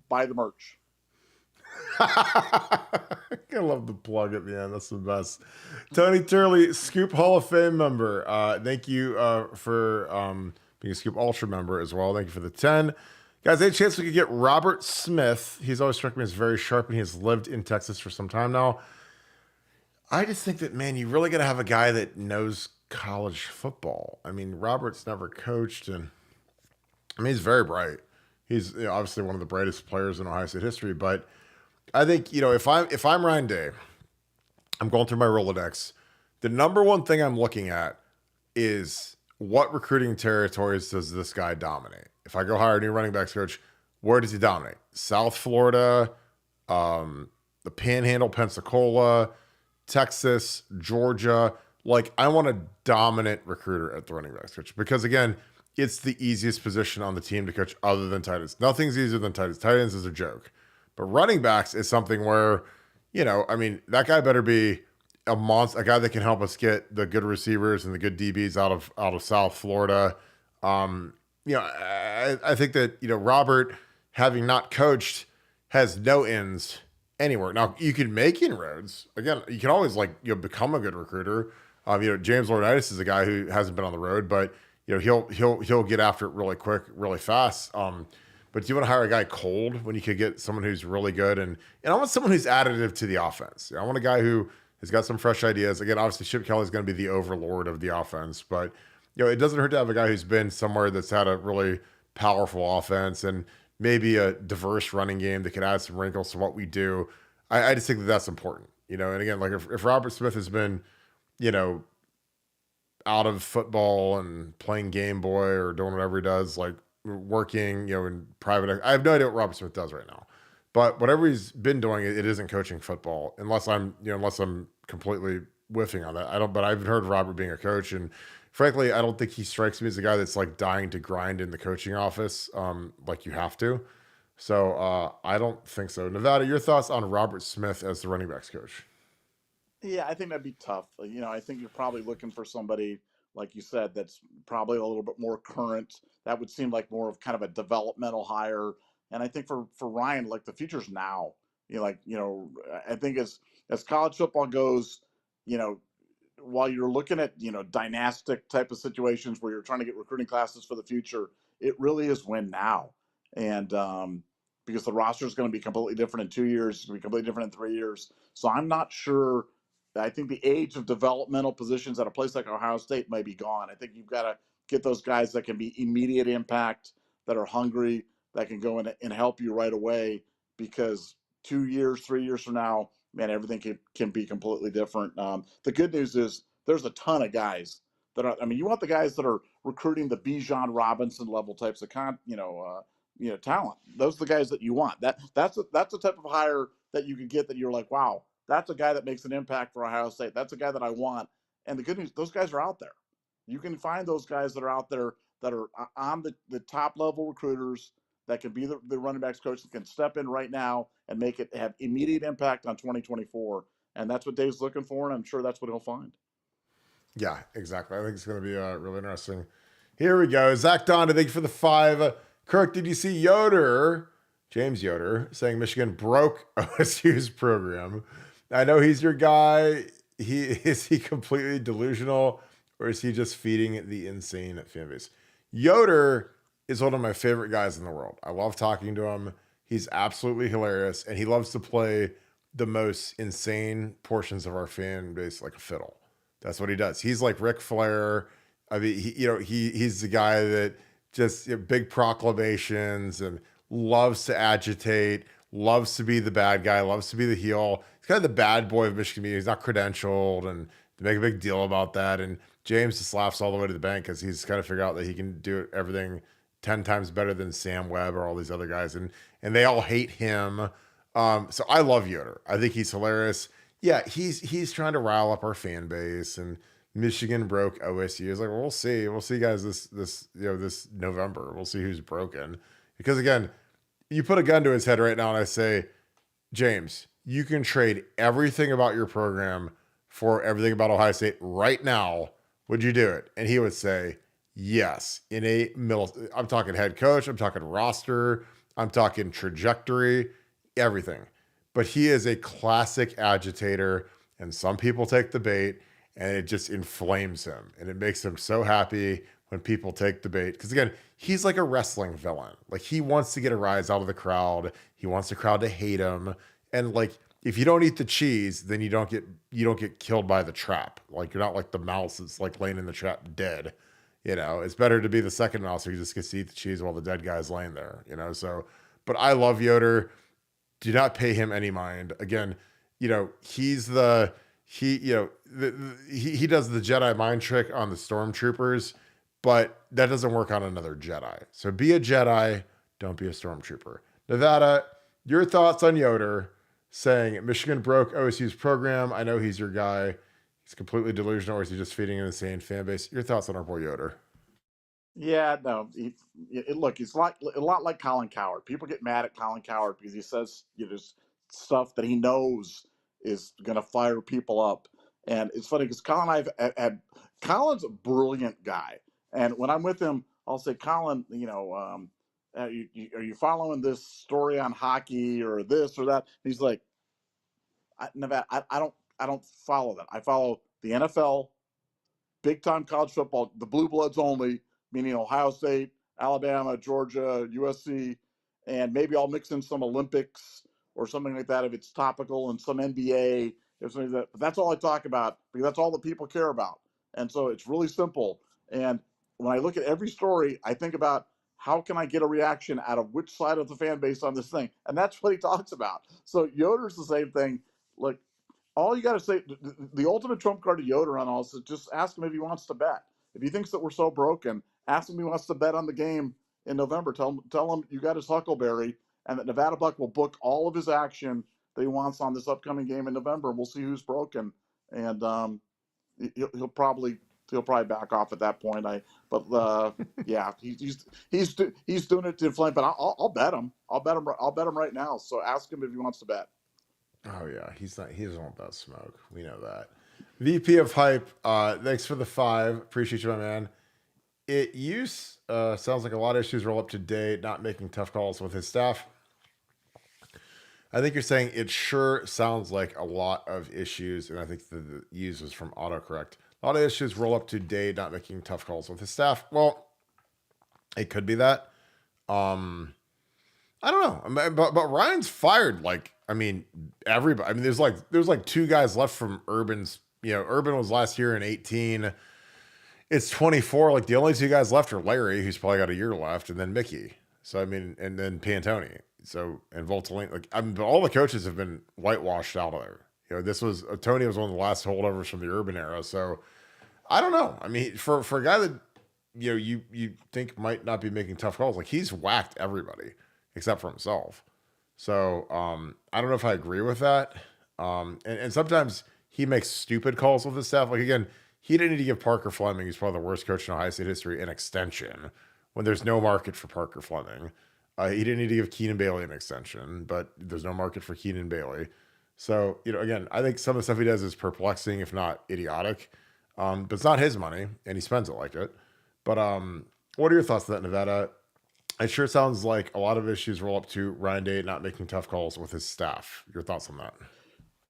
Buy the merch. I love the plug at the end. That's the best. Tony Turley, Scoop Hall of Fame member. Thank you for being a Scoop Ultra member as well. Thank you for the 10. Guys, any chance we could get Robert Smith? He's always struck me as very sharp, and he has lived in Texas for some time now. I just think that, man, you really got to have a guy that knows college football. I mean, Robert's never coached, and I mean, he's very bright. He's obviously one of the brightest players in Ohio State history. But I think, if I'm Ryan Day, I'm going through my Rolodex. The number one thing I'm looking at is what recruiting territories does this guy dominate? If I go hire a new running backs coach, where does he dominate? South Florida, the Panhandle, Pensacola, Texas, Georgia. Like, I want a dominant recruiter at the running backs coach because, again, it's the easiest position on the team to coach other than tight ends. Nothing's easier than tight ends. Tight ends is a joke. But running backs is something where, that guy better be a monster, a guy that can help us get the good receivers and the good DBs out of South Florida. I think that, Robert, having not coached, has no ins anywhere. Now, you can make inroads. Again, you can always become a good recruiter. James Laurinaitis is a guy who hasn't been on the road, but he'll get after it really quick, really fast. But do you want to hire a guy cold when you could get someone who's really good? And I want someone who's additive to the offense. I want a guy who has got some fresh ideas. Again, obviously Chip Kelly's going to be the overlord of the offense, but it doesn't hurt to have a guy who's been somewhere that's had a really powerful offense and maybe a diverse running game that could add some wrinkles to what we do. I just think that that's important, and again, like if Robert Smith has been, out of football and playing Game Boy or doing whatever he does, like working, in private, I have no idea what Robert Smith does right now, but whatever he's been doing, it isn't coaching football unless I'm completely whiffing on that. But I've heard Robert being a coach, and frankly, I don't think he strikes me as a guy that's like dying to grind in the coaching office. Like you have to. So I don't think so. Nevada, your thoughts on Robert Smith as the running backs coach? Yeah, I think that'd be tough. I think you're probably looking for somebody, like you said, that's probably a little bit more current. That would seem like more of kind of a developmental hire. And I think for Ryan, like the future's now. I think as college football goes, you know, while you're looking at dynastic type of situations where you're trying to get recruiting classes for the future, it really is win now, and because the roster is going to be completely different in 2 years, it's going to be completely different in 3 years. So I'm not sure. I think the age of developmental positions at a place like Ohio State may be gone. I think you've got to get those guys that can be immediate impact, that are hungry, that can go in and help you right away. Because 2 years, 3 years from now, man, everything can be completely different. The good news is there's a ton of guys that are. I mean, you want the guys that are recruiting the Bijan Robinson level types of talent. Those are the guys that you want. That's the type of hire that you can get that you're like, wow, that's a guy that makes an impact for Ohio State. That's a guy that I want. And the good news, those guys are out there. You can find those guys that are out there that are on the top level recruiters that can be the running backs coach that can step in right now and make it have immediate impact on 2024. And that's what Dave's looking for, and I'm sure that's what he'll find. Yeah, exactly. I think it's going to be really interesting. Here we go. Zach Donda, thank you for the 5. Kirk, did you see Yoder, James Yoder, saying Michigan broke OSU's program? I know he's your guy. Is he completely delusional, or is he just feeding the insane fan base? Yoder is one of my favorite guys in the world. I love talking to him. He's absolutely hilarious, and he loves to play the most insane portions of our fan base like a fiddle. That's what he does. He's like Ric Flair. I mean, he's the guy that just big proclamations and loves to agitate, loves to be the bad guy, loves to be the heel. He's kind of the bad boy of Michigan media. He's not credentialed, and they make a big deal about that. And James just laughs all the way to the bank because he's kind of figured out that he can do everything 10 times better than Sam Webb or all these other guys. And they all hate him. So I love Yoder. I think he's hilarious. Yeah, he's trying to rile up our fan base, and Michigan broke OSU. He's like, well, we'll see. We'll see, guys, this November. We'll see who's broken. Because again, you put a gun to his head right now and I say, James, you can trade everything about your program for everything about Ohio State right now. Would you do it? And he would say, yes. I'm talking head coach, I'm talking roster, I'm talking trajectory, everything. But he is a classic agitator, and some people take the bait, and it just inflames him, and it makes him so happy when people take the bait. Because again, he's like a wrestling villain. Like he wants to get a rise out of the crowd. He wants the crowd to hate him. And like if you don't eat the cheese, then you don't get killed by the trap. Like you're not like the mouse that's like laying in the trap dead. It's better to be the second mouse who just gets to eat the cheese while the dead guy's laying there. So but I love Yoder. Do not pay him any mind. Again, he's he does the Jedi mind trick on the stormtroopers, but that doesn't work on another Jedi. So be a Jedi, don't be a stormtrooper. Nevada, your thoughts on Yoder saying Michigan broke OSU's program. I know he's your guy. He's completely delusional, or is he just feeding an insane fan base? Your thoughts on our boy Yoder? Yeah, no. Look, he's like a lot like Colin Coward. People get mad at Colin Coward because he says just stuff that he knows is going to fire people up. And it's funny because Colin and I have had Colin's a brilliant guy, and when I'm with him, I'll say, Colin, are you following this story on hockey or this or that? And he's like, Nevada, I don't follow that. I follow the NFL, big time college football, the blue bloods only, meaning Ohio State, Alabama, Georgia, USC, and maybe I'll mix in some Olympics or something like that if it's topical, and some NBA, if something like that. But that's all I talk about because that's all that people care about. And so it's really simple. And when I look at every story, I think about how can I get a reaction out of which side of the fan base on this thing? And that's what he talks about. So Yoder's the same thing. Look, all you got to say, the ultimate trump card to Yoder on all this is just ask him if he wants to bet. If he thinks that we're so broken, ask him if he wants to bet on the game in November. Tell him you got his Huckleberry, and that Nevadabuck will book all of his action that he wants on this upcoming game in November. And we'll see who's broken, and he'll probably back off at that point. Yeah, he's doing it to inflame. But I'll bet him. I'll bet him right now. So ask him if he wants to bet. Oh yeah, he's not. He doesn't want that smoke. We know that. VP of Hype. Thanks for the 5. Appreciate you, my man. Sounds like a lot of issues roll up to date. Not making tough calls with his staff. I think you're saying it sure sounds like a lot of issues, and I think the use was from autocorrect. A lot of issues roll up to date. Not making tough calls with his staff. Well, it could be that. I don't know, but Ryan's fired. Like, I mean, everybody. I mean, there's like 2 guys left from Urban's. Urban was last year in 18. It's 24. Like the only 2 guys left are Larry, who's probably got a year left, and then Mickey. So I mean, and then Pantoni. So and Voltaline. Like I mean, all the coaches have been whitewashed out of there. Tony was one of the last holdovers from the Urban era. So I don't know. I mean, for a guy that you think might not be making tough calls, like he's whacked everybody except for himself. So I don't know if I agree with that. And sometimes he makes stupid calls with his staff. Like again, he didn't need to give Parker Fleming, who's probably the worst coach in Ohio State history, an extension when there's no market for Parker Fleming. He didn't need to give Keenan Bailey an extension, but there's no market for Keenan Bailey. So, again, I think some of the stuff he does is perplexing, if not idiotic. But it's not his money, and he spends it like it. But what are your thoughts on that, Nevada? It sure sounds like a lot of issues roll up to Ryan Day not making tough calls with his staff. Your thoughts on that?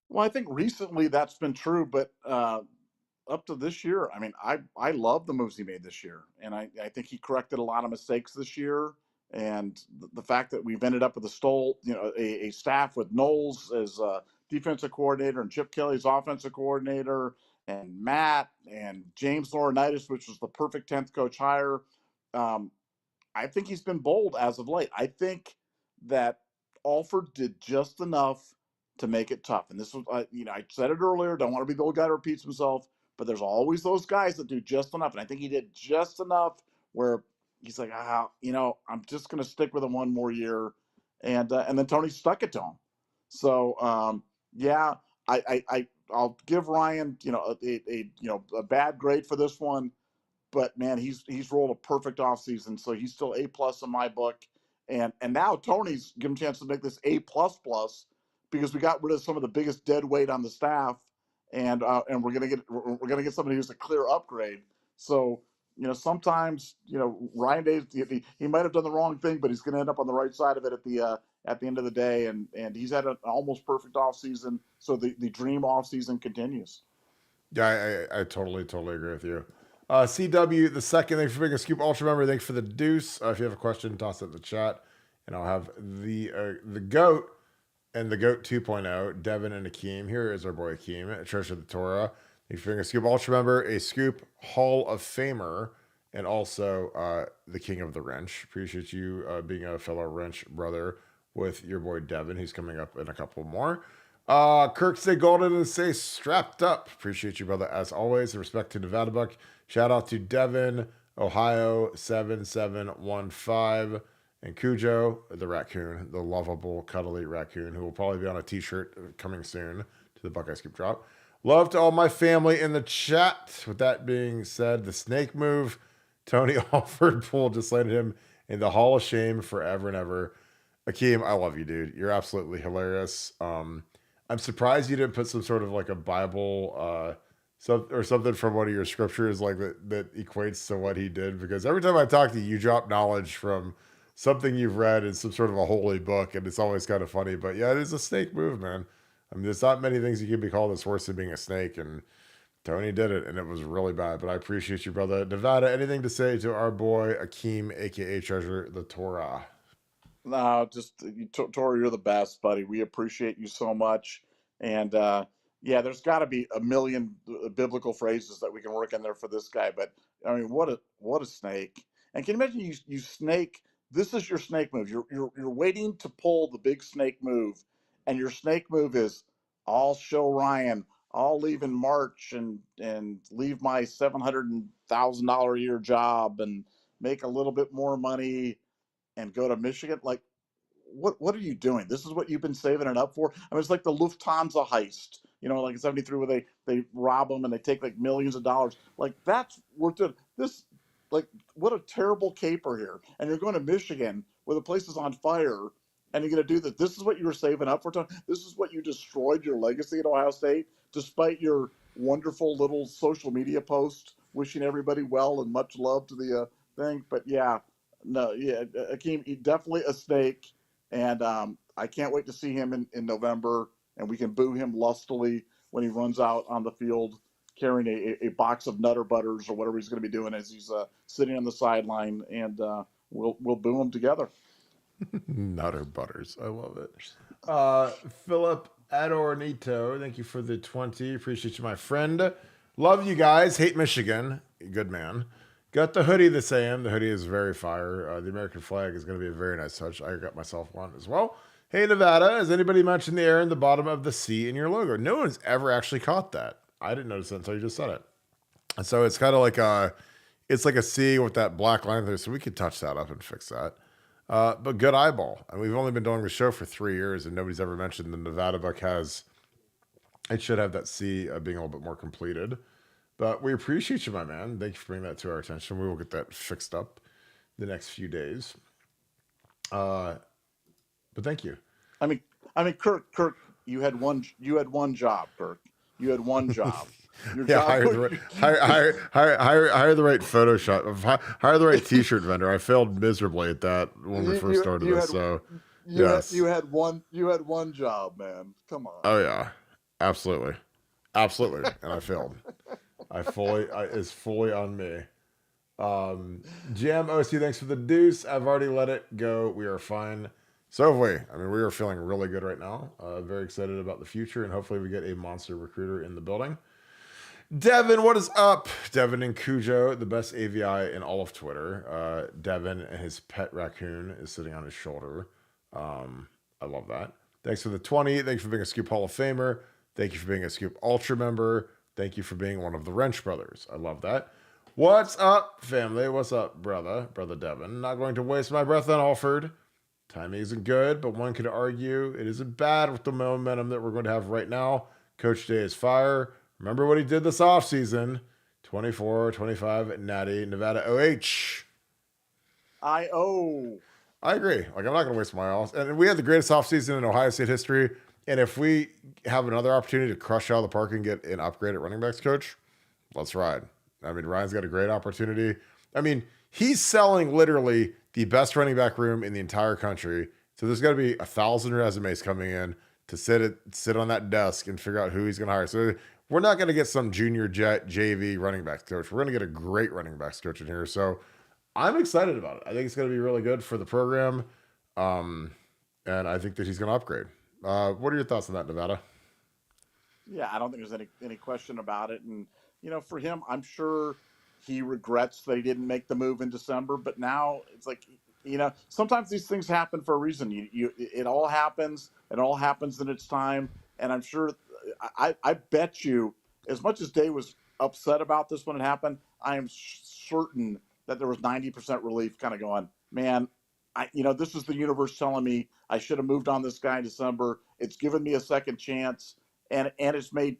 Well, I think recently that's been true, but up to this year, I mean, I love the moves he made this year, and I think he corrected a lot of mistakes this year. And the fact that we've ended up with a staff with Knowles as defensive coordinator and Chip Kelly's offensive coordinator, and Matt and James Laurinaitis, which was the perfect 10th coach hire. I think he's been bold as of late. I think that Alford did just enough to make it tough. And this was, I said it earlier, don't want to be the old guy that repeats himself, but there's always those guys that do just enough. And I think he did just enough where he's like, I'm just going to stick with him one more year. And then Tony stuck it to him. So, yeah, I'll give Ryan, a bad grade for this one, but man, he's rolled a perfect offseason, so he's still A+ in my book. And now Tony's given a chance to make this A++ because we got rid of some of the biggest dead weight on the staff, and we're gonna get somebody who's a clear upgrade. So sometimes Ryan Day, he might have done the wrong thing, but he's gonna end up on the right side of it at the end of the day. And he's had an almost perfect offseason, so the dream offseason continues. Yeah, I totally agree with you. CW the second, thanks for being a Scoop Ultra member. Thanks for the deuce. If you have a question, toss it in the chat, and I'll have the goat and the goat 2.0, Devin and Akeem. Here is our boy Akeem, Treasure the Torah. Thanks for being a Scoop Ultra member, a Scoop Hall of Famer, and also the King of the Wrench. Appreciate you being a fellow wrench brother with your boy Devin, who's coming up in a couple more. Kirk say golden and say strapped up. Appreciate you, brother, as always. In respect to Nevadabuck, shout out to Devin, Ohio 7715, and Cujo, the raccoon, the lovable, cuddly raccoon, who will probably be on a t-shirt coming soon to the Buckeye Scoop drop. Love to all my family in the chat. With that being said, the snake move, Tony Alford pool just landed him in the Hall of Shame forever and ever. Akeem, I love you, dude. You're absolutely hilarious. I'm surprised you didn't put some sort of like a Bible or something from one of your scriptures like that equates to what he did, because every time I talk to you, you drop knowledge from something you've read in some sort of a holy book, and it's always kind of funny. But yeah, it is a snake move, man. I mean, there's not many things you can be called that's worse than being a snake, and Tony did it, and it was really bad. But I appreciate you, brother. Nevada, anything to say to our boy Akeem, aka Treasure the Torah? No, just Tori, you're the best, buddy. We appreciate you so much. And yeah, there's got to be a million biblical phrases that we can work in there for this guy. But I mean, what a snake! And can you imagine you snake? This is your snake move. You're waiting to pull the big snake move, and your snake move is, I'll show Ryan. I'll leave in March and leave my $700,000 a year job and make a little bit more money and go to Michigan. Like, what are you doing? This is what you've been saving it up for? I mean, it's like the Lufthansa heist, like in 73 where they rob them and they take like millions of dollars. Like, that's worth it. This, like, what a terrible caper here. And you're going to Michigan where the place is on fire, and you're going to do that. This is what you were saving up for. This is what you destroyed your legacy at Ohio State, despite your wonderful little social media post wishing everybody well and much love to the thing. But yeah, no, yeah, Akeem, definitely a snake, and I can't wait to see him in November, and we can boo him lustily when he runs out on the field carrying a box of Nutter Butters or whatever he's going to be doing as he's sitting on the sideline, and we'll boo him together. Nutter Butters, I love it. Philip Adornito, thank you for the 20. Appreciate you, my friend. Love you guys. Hate Michigan. Good man. Got the hoodie this AM. The hoodie is very fire. The American flag is going to be a very nice touch. I got myself one as well. Hey, Nevada, has anybody mentioned the air in the bottom of the C in your logo? No one's ever actually caught that. I didn't notice it until you just said it. And so it's kind of like it's like a C with that black line there. So we could touch that up and fix that. But good eyeball. And we've only been doing the show for 3 years, and nobody's ever mentioned the Nevadabuck it should have that C being a little bit more completed. But we appreciate you, my man. Thank you for bringing that to our attention. We will get that fixed up the next few days. But thank you. I mean, Kirk, you had one job, Kirk. You had one job. Your job hire the right Photoshop. Hire the right T-shirt vendor. I failed miserably at that when we first started this. You had one job, man. Come on. Oh yeah, absolutely, and I failed. It's fully on me. Jam OSU, thanks for the deuce. I've already let it go. We are fine. So have we. I mean, we are feeling really good right now. Very excited about the future, and hopefully we get a monster recruiter in the building. Devin, what is up? Devin and Cujo, the best AVI in all of Twitter. Devin and his pet raccoon is sitting on his shoulder. I love that. Thanks for the 20. Thank you for being a Scoop Hall of Famer. Thank you for being a Scoop Ultra member. Thank you for being one of the Wrench brothers. I love that. What's up, family? What's up, brother Devin? Not going to waste my breath on Alford. Timing isn't good, but one could argue it isn't bad with the momentum that we're going to have right now. Coach Day is fire. Remember what he did this offseason. 24-25 Natty, Nevada OH. I agree. Like, I'm not going to waste my all. And we had the greatest offseason in Ohio State history. And if we have another opportunity to crush out of the park and get an upgrade at running backs coach, let's ride. I mean, Ryan's got a great opportunity. I mean, he's selling literally the best running back room in the entire country. So there's got to be 1,000 resumes coming in to sit on that desk and figure out who he's going to hire. So we're not going to get some junior jet JV running backs coach. We're going to get a great running backs coach in here. So I'm excited about it. I think it's going to be really good for the program. And I think that he's going to upgrade. What are your thoughts on that, Nevada? Yeah, I don't think there's any question about it. And for him, I'm sure he regrets that he didn't make the move in December. But now it's like, sometimes these things happen for a reason. It all happens. It all happens in its time. And I'm sure, I bet you, as much as Day was upset about this when it happened, I am certain that there was 90% relief, kind of going, man. This is the universe telling me I should have moved on this guy in December. It's given me a second chance, and it's made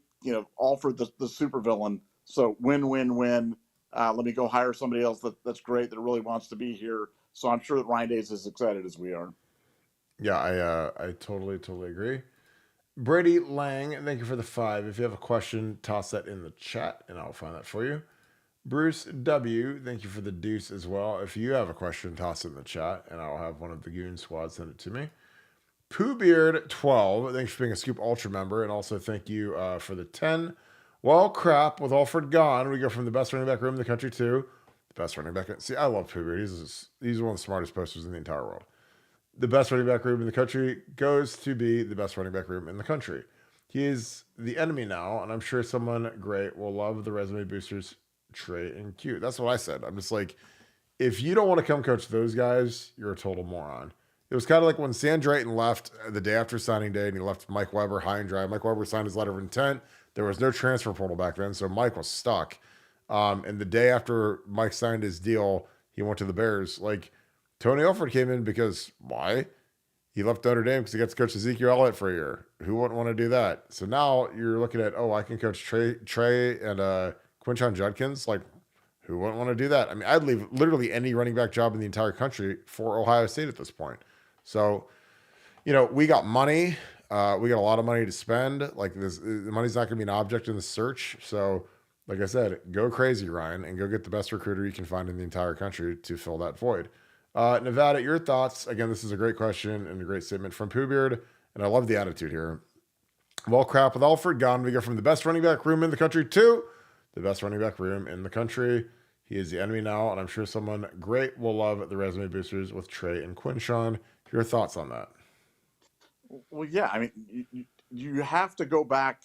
Alford the supervillain. So win. Let me go hire somebody else that's great, that really wants to be here. So I'm sure that Ryan Day is as excited as we are. Yeah, I totally agree. Brady Lang, thank you for the 5. If you have a question, toss that in the chat and I'll find that for you. Bruce W, thank you for the deuce as well. If you have a question, toss it in the chat and I'll have one of the Goon Squad send it to me. Poohbeard12, thanks for being a Scoop Ultra member, and also thank you for the 10. Well, crap, with Alford gone, we go from the best running back room in the country to the best running back. See, I love Poohbeard. He's one of the smartest posters in the entire world. The best running back room in the country goes to be the best running back room in the country. He is the enemy now, and I'm sure someone great will love the resume boosters, Trey and Q. That's what I said. I'm just like, if you don't want to come coach those guys, you're a total moron. It was kind of like when Sam Drayton left the day after signing day, and he left Mike Weber high and dry. Mike Weber signed his letter of intent. There was no transfer portal back then, so Mike was stuck. And the day after Mike signed his deal, he went to the Bears. Like, Tony Alford came in because why? He left Notre Dame because he got to coach Ezekiel Elliott for a year. Who wouldn't want to do that? So now you're looking at, I can coach Trey and Quinshon Judkins. Like, who wouldn't want to do that? I mean, I'd leave literally any running back job in the entire country for Ohio State at this point. So, we got money. We got a lot of money to spend. Like, the money's not going to be an object in the search. So, like I said, go crazy, Ryan, and go get the best recruiter you can find in the entire country to fill that void. Nevada, your thoughts? Again, this is a great question and a great statement from Poohbeard, and I love the attitude here. Well, crap, with Alford gone, we go from the best running back room in the country to the best running back room in the country. He is the enemy now, and I'm sure someone great will love the resume boosters with Trey and Quinshon. Your thoughts on that? Well, yeah, I mean, you have to go back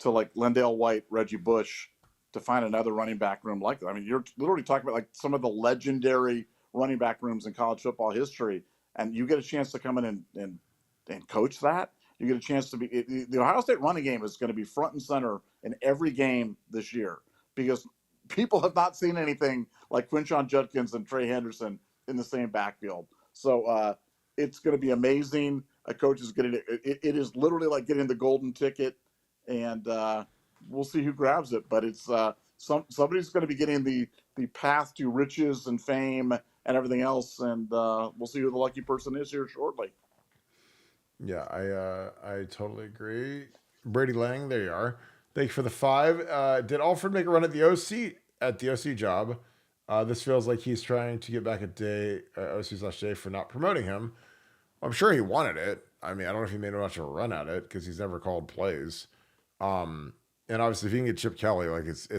to like Lendale White, Reggie Bush to find another running back room like that. I mean, you're literally talking about like some of the legendary running back rooms in college football history, and you get a chance to come in and coach that. You get a chance to be the Ohio State running game is going to be front and center in every game this year because people have not seen anything like Quinshon Judkins and Trey Henderson in the same backfield. So it's going to be amazing. A coach is getting it is literally like getting the golden ticket, and we'll see who grabs it. But it's somebody's going to be getting the path to riches and fame and everything else, and we'll see who the lucky person is here shortly. Yeah, I totally agree. Brady Lang, there you are. Thank you for the 5. Did Alford make a run at the OC job? This feels like he's trying to get back at OC/Day for not promoting him. I'm sure he wanted it. I mean, I don't know if he made much of a run at it because he's never called plays. And obviously, if you can get Chip Kelly, like that's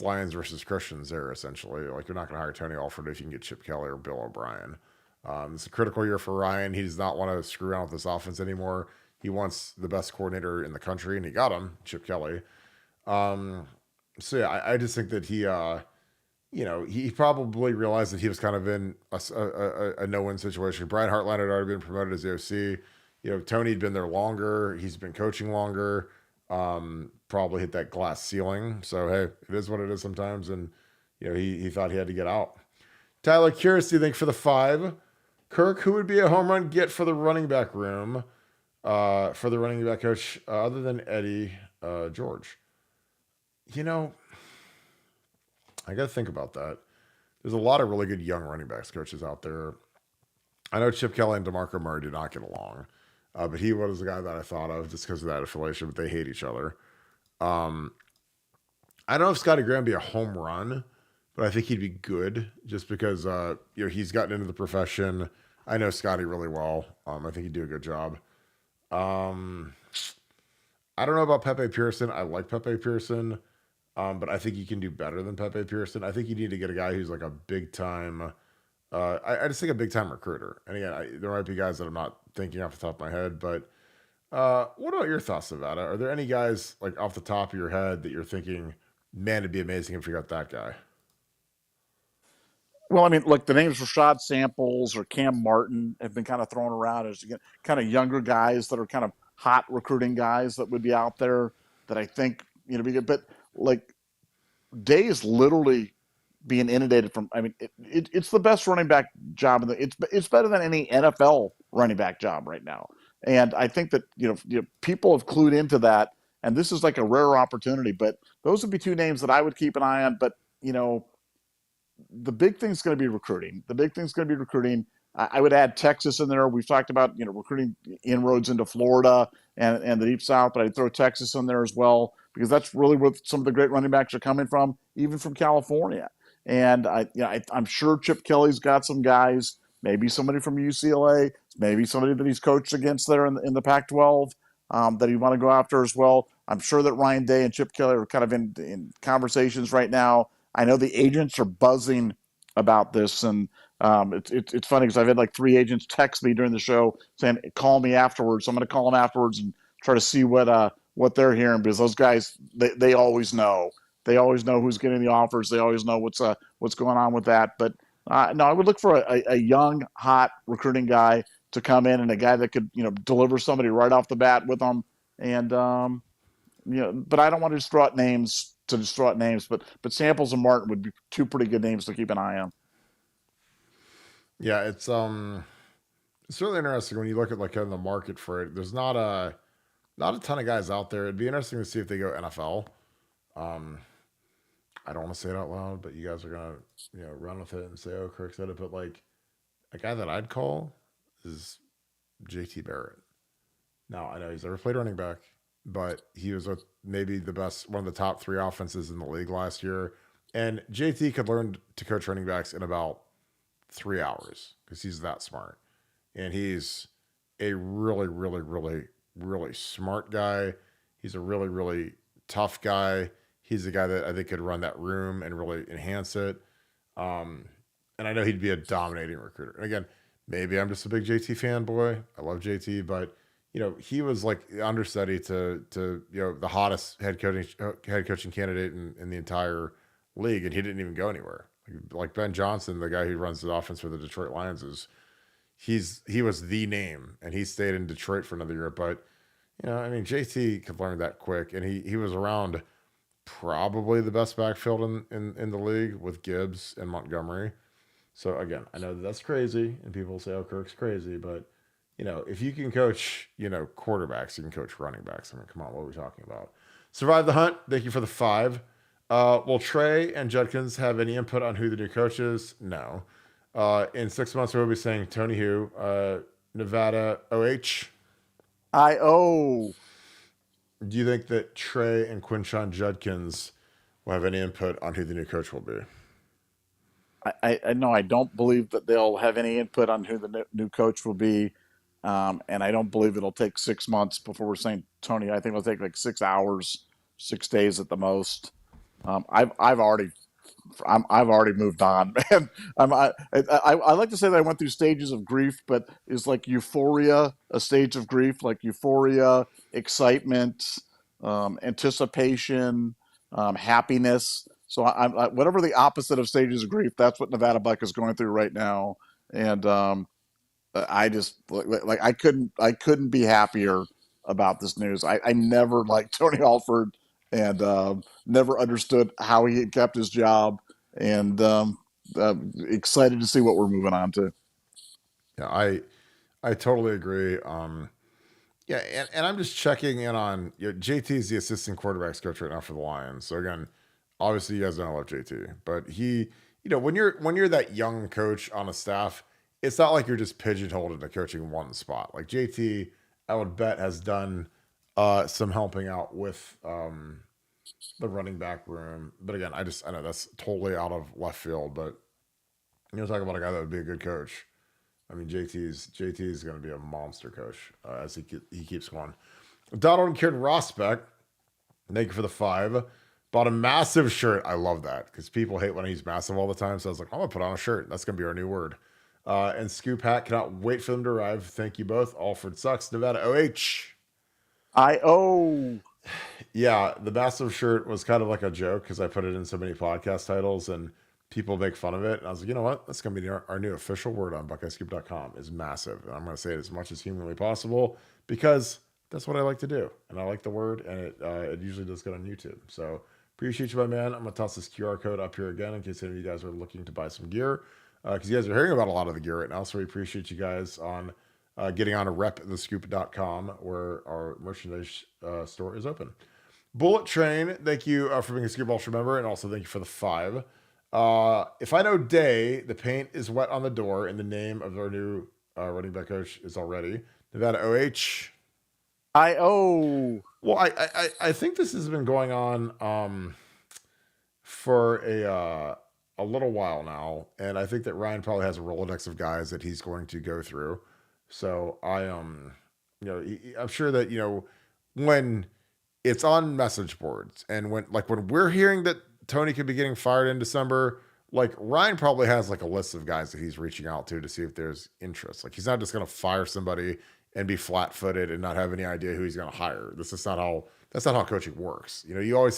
Lions versus Christians there essentially. Like, you're not going to hire Tony Alford if you can get Chip Kelly or Bill O'Brien. It's a critical year for Ryan. He does not want to screw around with this offense anymore. He wants the best coordinator in the country, and he got him, Chip Kelly. So yeah, I just think that he probably realized that he was kind of in a no-win situation. Brian Hartline had already been promoted as the OC. Tony had been there longer. He's been coaching longer. Probably hit that glass ceiling. So, hey, it is what it is sometimes. And, he thought he had to get out. Tyler Curiosity, thank you for the 5. Kirk, who would be a home run get for the running back room, for the running back coach, other than Eddie George? I got to think about that. There's a lot of really good young running backs coaches out there. I know Chip Kelly and DeMarco Murray did not get along, but he was the guy that I thought of just because of that affiliation, but they hate each other. I don't know if Scotty Graham would be a home run, but I think he'd be good just because, he's gotten into the profession. I know Scotty really well. I think he'd do a good job. I don't know about Pepe Pearson. I like Pepe Pearson, but I think you can do better than Pepe Pearson. I think you need to get a guy who's like a big time. I just think a big time recruiter. And again, there might be guys that I'm not thinking off the top of my head, but what about your thoughts about it? Are there any guys like off the top of your head that you're thinking, man, it'd be amazing if you got that guy? Well, I mean, look, the names Rashad Samples or Cam Martin have been kind of thrown around as kind of younger guys that are kind of hot recruiting guys that would be out there that I think be good. But like Day is literally being inundated from. I mean, it's the best running back job in the. It's better than any NFL running back job right now. And I think that people have clued into that, and this is like a rare opportunity. But those would be two names that I would keep an eye on. But the big thing's going to be recruiting. The big thing's going to be recruiting. I would add Texas in there. We've talked about recruiting inroads into Florida and the Deep South, but I'd throw Texas in there as well because that's really where some of the great running backs are coming from, even from California. And I'm sure Chip Kelly's got some guys, maybe somebody from UCLA, maybe somebody that he's coached against there in the Pac-12 that he'd want to go after as well. I'm sure that Ryan Day and Chip Kelly are kind of in conversations right now. I know the agents are buzzing about this, and it's funny because I've had like 3 agents text me during the show saying, "Call me afterwards." So I'm going to call them afterwards and try to see what they're hearing because those guys they always know. They always know who's getting the offers. They always know what's going on with that. But no, I would look for a young, hot recruiting guy to come in and a guy that could deliver somebody right off the bat with them. And but I don't want to just throw out names to just throw out names. But Samples and Martin would be 2 pretty good names to keep an eye on. Yeah, it's really interesting when you look at like kind of the market for it. There's not a ton of guys out there. It'd be interesting to see if they go NFL. Um, I don't want to say it out loud, but you guys are gonna run with it and say, "Oh, Kirk said it." But like a guy that I'd call is JT Barrett. Now I know he's never played running back, but he was with maybe the best, one of the top 3 offenses in the league last year. And JT could learn to coach running backs in about 3 hours because he's that smart. And he's a really, really, really, really smart guy. He's a really, really tough guy. He's a guy that I think could run that room and really enhance it. Um, and I know he'd be a dominating recruiter. And again, maybe I'm just a big JT fanboy. I love JT, but he was like understudy to the hottest head coaching candidate in the entire league, and he didn't even go anywhere. Like Ben Johnson, the guy who runs the offense for the Detroit Lions, he was the name, and he stayed in Detroit for another year. But I mean, JT could learn that quick, and he was around probably the best backfield in the league with Gibbs and Montgomery. So again, I know that's crazy, and people say, "Oh, Kirk's crazy," but if you can coach, quarterbacks, you can coach running backs. I mean, come on, what are we talking about? Survive the hunt. Thank you for the 5. Will Trey and Judkins have any input on who the new coach is? No. In 6 months, we'll be saying Tony Who, Nevada OH. I Do you think that Trey and Quinshon Judkins will have any input on who the new coach will be? I no, I don't believe that they'll have any input on who the new coach will be, and I don't believe it'll take 6 months before we're saying Tony. I think it'll take like 6 hours, 6 days at the most. I've already I've already moved on, man. I like to say that I went through stages of grief, but is like euphoria a stage of grief? Like euphoria, excitement, anticipation, happiness. So whatever the opposite of stages of grief, that's what Nevadabuck is going through right now, and I just like I couldn't be happier about this news. I never liked Tony Alford and never understood how he had kept his job, and excited to see what we're moving on to. Yeah, I totally agree. Yeah, and I'm just checking in on JT is the assistant quarterbacks coach right now for the Lions. So again, obviously you guys don't love JT, but he, when you're that young coach on a staff, it's not like you're just pigeonholed into coaching one spot. Like JT, I would bet has done some helping out with the running back room. But again, I know that's totally out of left field, but talk about a guy that would be a good coach. I mean, JT's going to be a monster coach as he keeps going. Donald and Kieran Rosbeck, thank you for the 5. Bought a massive shirt. I love that because people hate when he's massive all the time. So I was like, I'm going to put on a shirt. That's going to be our new word. And Scoop Hat, cannot wait for them to arrive. Thank you both. Alford sucks. Nevada OH. I Yeah, the massive shirt was kind of like a joke because I put it in so many podcast titles and people make fun of it. And I was like, you know what? That's going to be our new official word on BuckeyeScoop.com is massive. And I'm going to say it as much as humanly possible because that's what I like to do. And I like the word, and it usually does good on YouTube. So appreciate you, my man. I'm going to toss this QR code up here again in case any of you guys are looking to buy some gear because you guys are hearing about a lot of the gear right now. So we appreciate you guys on getting on to repthescoop.com where our merchandise store is open. Bullet Train, thank you for being a Scoop Ultra member, and also thank you for the 5. If I know Day, the paint is wet on the door, and the name of our new running back coach is already Nevada OH. Well, I think this has been going on for a little while now, and I think that Ryan probably has a Rolodex of guys that he's going to go through. So I'm sure that when it's on message boards and when we're hearing that Tony could be getting fired in December, like Ryan probably has like a list of guys that he's reaching out to see if there's interest. Like he's not just going to fire somebody and be flat-footed and not have any idea who he's going to hire. That's not how coaching works. You always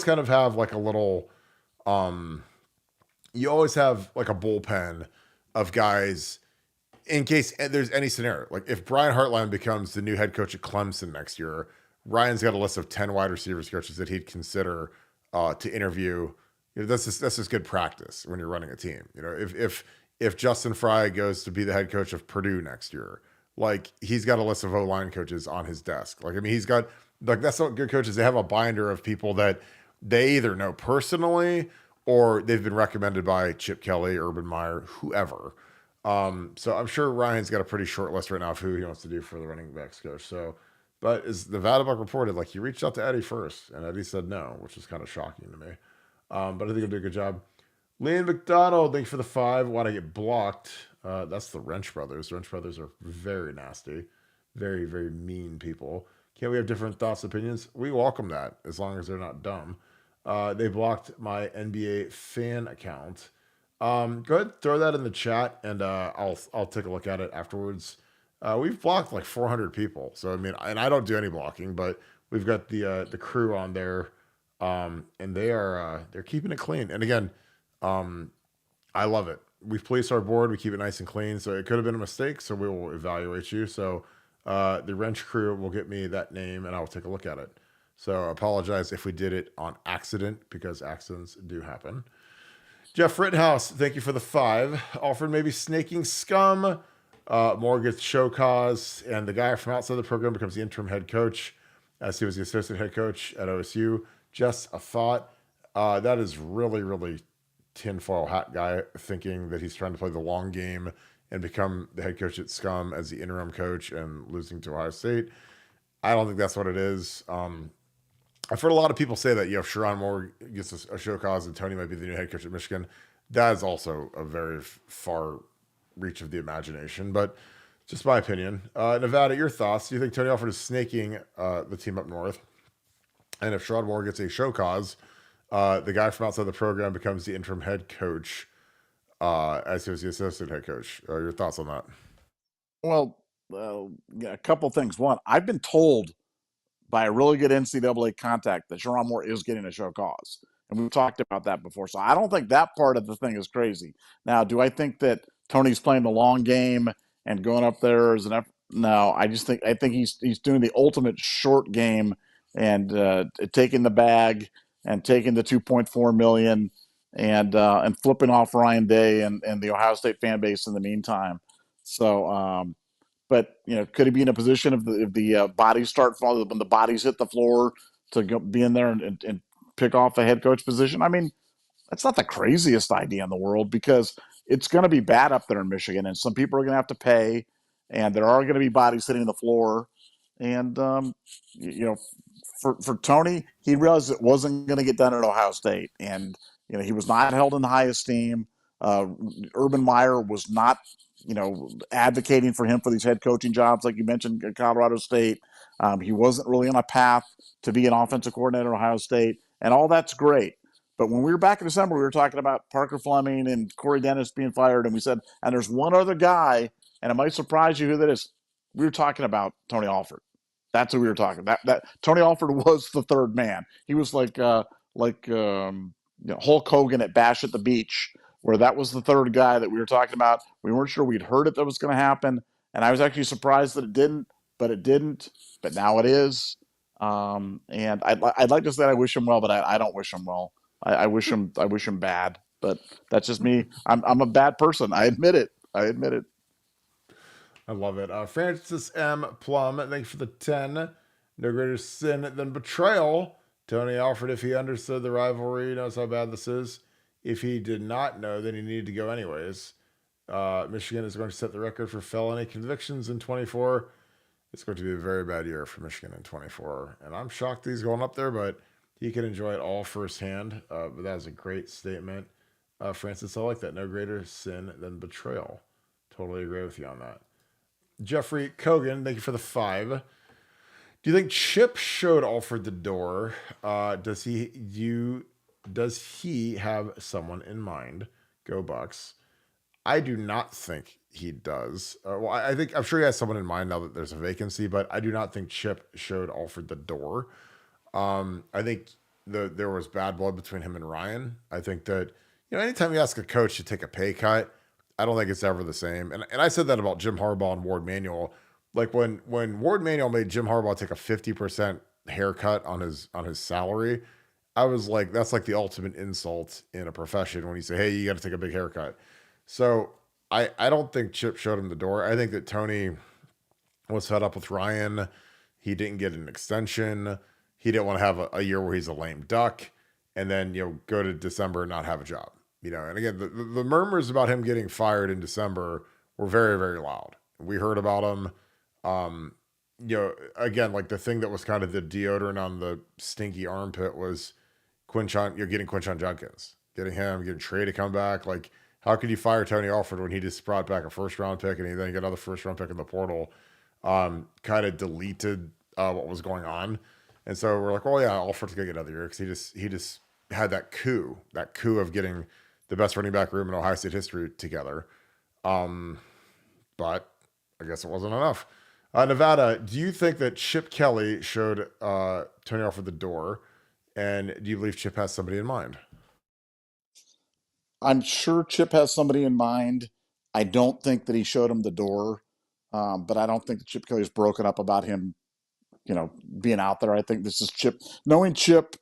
kind of have like a little you always have like a bullpen of guys in case there's any scenario. Like if Brian Hartline becomes the new head coach at Clemson next year, Ryan's got a list of 10 wide receivers coaches that he'd consider to interview. That's just good practice when you're running a team. If Justin Fry goes to be the head coach of Purdue next year, like he's got a list of O-line coaches on his desk. Like, I mean, he's got that's what good coaches. They have a binder of people that they either know personally or they've been recommended by Chip Kelly, Urban Meyer, whoever. So I'm sure Ryan's got a pretty short list right now of who he wants to do for the running backs coach. So, but as Nevadabuck reported, like he reached out to Eddie first, and Eddie said no, which is kind of shocking to me. But I think he'll do a good job. Leon McDonald, thank you for the 5. Why'd I get blocked? That's the Wrench Brothers. The Wrench Brothers are very nasty, very, very mean people. Can't we have different thoughts, opinions? We welcome that as long as they're not dumb. They blocked my NBA fan account. Go ahead, throw that in the chat, and I'll take a look at it afterwards. We've blocked like 400 people, so I mean, and I don't do any blocking, but we've got the crew on there, and they're keeping it clean. And again, I love it. We've policed our board. We keep it nice and clean. So it could have been a mistake. So we will evaluate you. So the Wrench crew will get me that name, and I'll take a look at it. So I apologize if we did it on accident because accidents do happen. Jeff Rittenhouse, thank you for the 5. Alford maybe snaking scum. Moore gets show cause, and the guy from outside the program becomes the interim head coach, as he was the assistant head coach at OSU. Just a thought. That is really, really tinfoil hat guy thinking that he's trying to play the long game and become the head coach at Scum as the interim coach and losing to Ohio State. I don't think that's what it is. I've heard a lot of people say that, Sherrone Moore gets a show cause and Tony might be the new head coach at Michigan. That is also a very far reach of the imagination, but just my opinion. Nevada, your thoughts? Do you think Tony Alford is snaking the team up north? And if Sherrone Moore gets a show cause, the guy from outside the program becomes the interim head coach as he was the assistant head coach. Your thoughts on that? Well, a couple things. One, I've been told by a really good NCAA contact that Sherrone Moore is getting a show cause. And we've talked about that before. So I don't think that part of the thing is crazy. Now, do I think that Tony's playing the long game and going up there as an effort? No, I think he's doing the ultimate short game and taking the bag and taking the 2.4 million and flipping off Ryan Day and the Ohio State fan base in the meantime. So but could he be in a position if the bodies start falling, when the bodies hit the floor, to be in there and pick off a head coach position? I mean, that's not the craziest idea in the world because it's going to be bad up there in Michigan, and some people are going to have to pay, and there are going to be bodies hitting the floor, and for Tony, he realized it wasn't going to get done at Ohio State, and he was not held in high esteem. Urban Meyer was not, advocating for him for these head coaching jobs, like you mentioned at Colorado State. He wasn't really on a path to be an offensive coordinator at Ohio State, and all that's great. But when we were back in December, we were talking about Parker Fleming and Corey Dennis being fired, and we said, and there's one other guy, and it might surprise you who that is. We were talking about Tony Alford. That's who we were talking. That Tony Alford was the third man. He was like Hulk Hogan at Bash at the Beach, where that was the third guy that we were talking about. We weren't sure we'd heard it that was going to happen, and I was actually surprised that it didn't, but it didn't. But now it is. And I'd like to say I wish him well, but I don't wish him well. I wish him bad. But that's just me. I'm a bad person. I admit it. I love it. Francis M. Plum, thank you for the 10. No greater sin than betrayal. Tony Alford, if he understood the rivalry, knows how bad this is. If he did not know, then he needed to go anyways. Michigan is going to set the record for felony convictions in 24. It's going to be a very bad year for Michigan in 24. And I'm shocked he's going up there, but he can enjoy it all firsthand. But that was a great statement. Francis, I like that. No greater sin than betrayal. Totally agree with you on that. Jeffrey Kogan, thank you for the 5. Do you think Chip showed Alford the door? Does he have someone in mind? Go Bucks. I do not think he does. Well, I'm sure he has someone in mind now that there's a vacancy, but I do not think Chip showed Alford the door. I think there was bad blood between him and Ryan. I think that, anytime you ask a coach to take a pay cut, I don't think it's ever the same. And I said that about Jim Harbaugh and Ward Manuel. Like when Ward Manuel made Jim Harbaugh take a 50% haircut on his salary, I was like, that's like the ultimate insult in a profession when you say, hey, you got to take a big haircut. So I don't think Chip showed him the door. I think that Tony was fed up with Ryan. He didn't get an extension. He didn't want to have a year where he's a lame duck and then, go to December and not have a job. And again, the murmurs about him getting fired in December were very, very loud. We heard about him. Again, like the thing that was kind of the deodorant on the stinky armpit was Quinshon, getting Quinshon Judkins, getting Trey to come back. Like, how could you fire Tony Alford when he just brought back a first round pick and he then got another first round pick in the portal? Kind of deleted what was going on. And so we're like, oh yeah, Alford's gonna get another year because he just had that coup of getting the best running back room in Ohio State history together. But I guess it wasn't enough. Nevada, do you think that Chip Kelly showed Tony Alford the door? And do you believe Chip has somebody in mind? I'm sure Chip has somebody in mind. I don't think that he showed him the door, but I don't think that Chip Kelly's broken up about him, being out there. I think this is Chip. Knowing Chip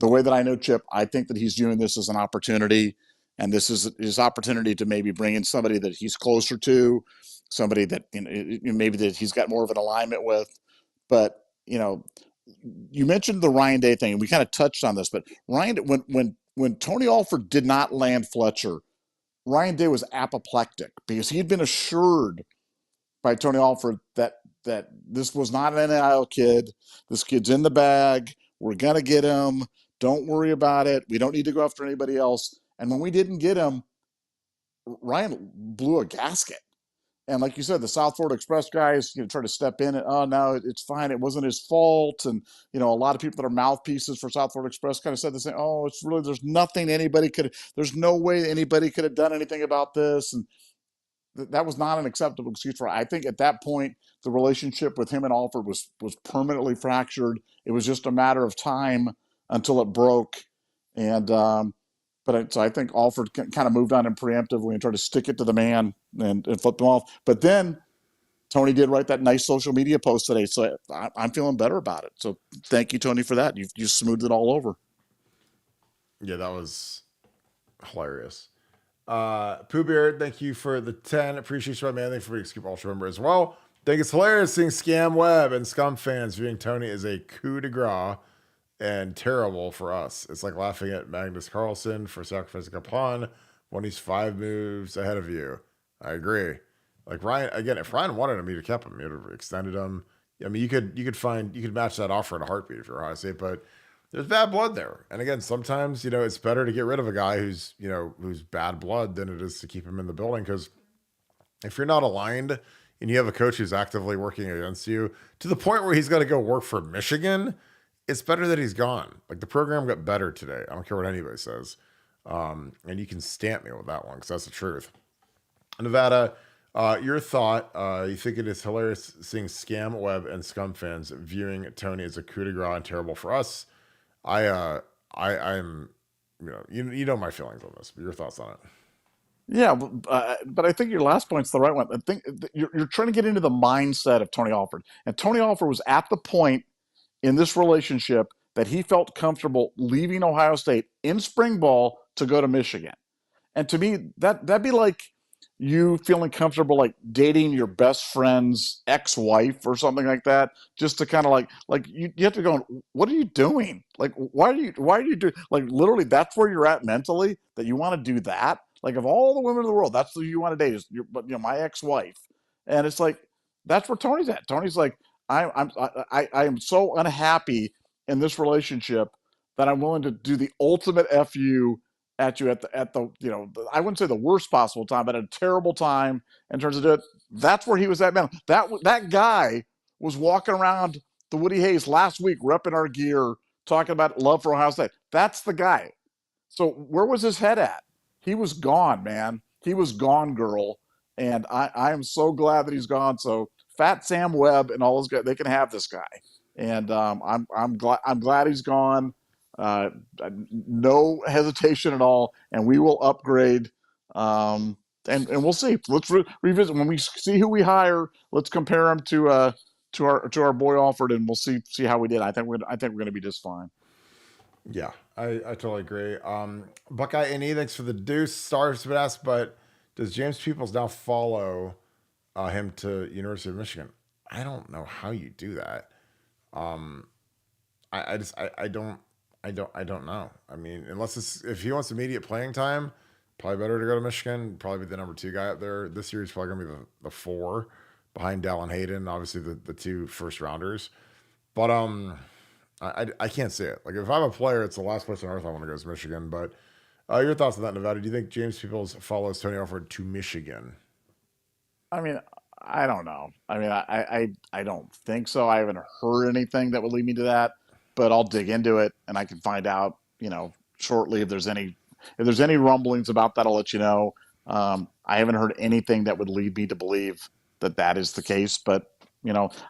the way that I know Chip, I think that he's viewing this as an opportunity, and this is his opportunity to maybe bring in somebody that he's closer to, somebody that maybe that he's got more of an alignment with. But you mentioned the Ryan Day thing, and we kind of touched on this. But Ryan, when Tony Alford did not land Fletcher, Ryan Day was apoplectic because he had been assured by Tony Alford that this was not an NIL kid. This kid's in the bag. We're gonna get him. Don't worry about it. We don't need to go after anybody else. And when we didn't get him, Ryan blew a gasket. And like you said, the South Florida Express guys, try to step in and, oh, no, it's fine. It wasn't his fault. And, a lot of people that are mouthpieces for South Florida Express kind of said the same, oh, it's really, there's no way anybody could have done anything about this. And that was not an acceptable excuse for. I think at that point, the relationship with him and Alford was permanently fractured. It was just a matter of time until it broke. And, so I think Alford kind of moved on him preemptively and tried to stick it to the man and flip them off. But then Tony did write that nice social media post today. So I'm feeling better about it. So thank you, Tony, for that. You smoothed it all over. Yeah, that was hilarious. Pooh Beard, thank you for the 10. Appreciate you, my man. Thank you for being a Scoop Ultra member as well. Think it's hilarious seeing Scam Web and Scum fans viewing Tony as a coup de grace and terrible for us. It's like laughing at Magnus Carlsen for sacrificing a pawn when he's 5 moves ahead of you. I agree. Like Ryan, again, if Ryan wanted him, he'd have kept him. He'd have extended him. I mean, you could match that offer in a heartbeat if you're Ohio State, but there's bad blood there. And again, sometimes, it's better to get rid of a guy who's bad blood than it is to keep him in the building. Because if you're not aligned and you have a coach who's actively working against you to the point where he's got to go work for Michigan, it's better that he's gone. Like, the program got better today. I don't care what anybody says. And you can stamp me with that one because that's the truth. Nevada, your thought, you think it is hilarious seeing Scam Web and Scum fans viewing Tony as a coup de grace and terrible for us. I'm, you know my feelings on this, but your thoughts on it. Yeah, but I think your last point's the right one. I think you're trying to get into the mindset of Tony Alford, and Tony Alford was at the point in this relationship that he felt comfortable leaving Ohio State in spring ball to go to Michigan. And to me, that'd be like you feeling comfortable like dating your best friend's ex-wife or something like that, just to kind of like you have to go, what are you doing? Like, why are you doing, like, literally that's where you're at mentally, that you want to do that? Like, of all the women in the world, that's who you want to date, is my ex-wife. And it's like, that's where Tony's at. Tony's like, I am so unhappy in this relationship that I'm willing to do the ultimate fu at you at the I wouldn't say the worst possible time, but at a terrible time in terms of it. That's where he was at, man. That guy was walking around the Woody Hayes last week, repping our gear, talking about love for Ohio State. That's the guy. So where was his head at? He was gone, man. He was gone, girl. And I am so glad that he's gone. So Fat Sam Webb and all those guys, they can have this guy. And I'm glad he's gone. Uh, no hesitation at all, and we will upgrade. And we'll see. Let's revisit when we see who we hire. Let's compare him to our boy Alford, and we'll see how we did. I think we're going to be just fine. Yeah, I totally agree. Buckeye NE, thanks for the deuce. Stars been asked, but does James Peoples now follow him to University of Michigan? I don't know how you do that. I don't know. I mean, if he wants immediate playing time, probably better to go to Michigan. Probably be the number 2 guy up there. This year he's probably gonna be the 4 behind Dallin Hayden, obviously the 2 first rounders. But I can't see it. Like, if I'm a player, it's the last place on earth I want to go is Michigan. But your thoughts on that, Nevada? Do you think James Peoples follows Tony Alford to Michigan? I mean, I don't know. I mean, I don't think so. I haven't heard anything that would lead me to that, but I'll dig into it and I can find out, shortly if there's any rumblings about that. I'll let you know. I haven't heard anything that would lead me to believe that is the case, but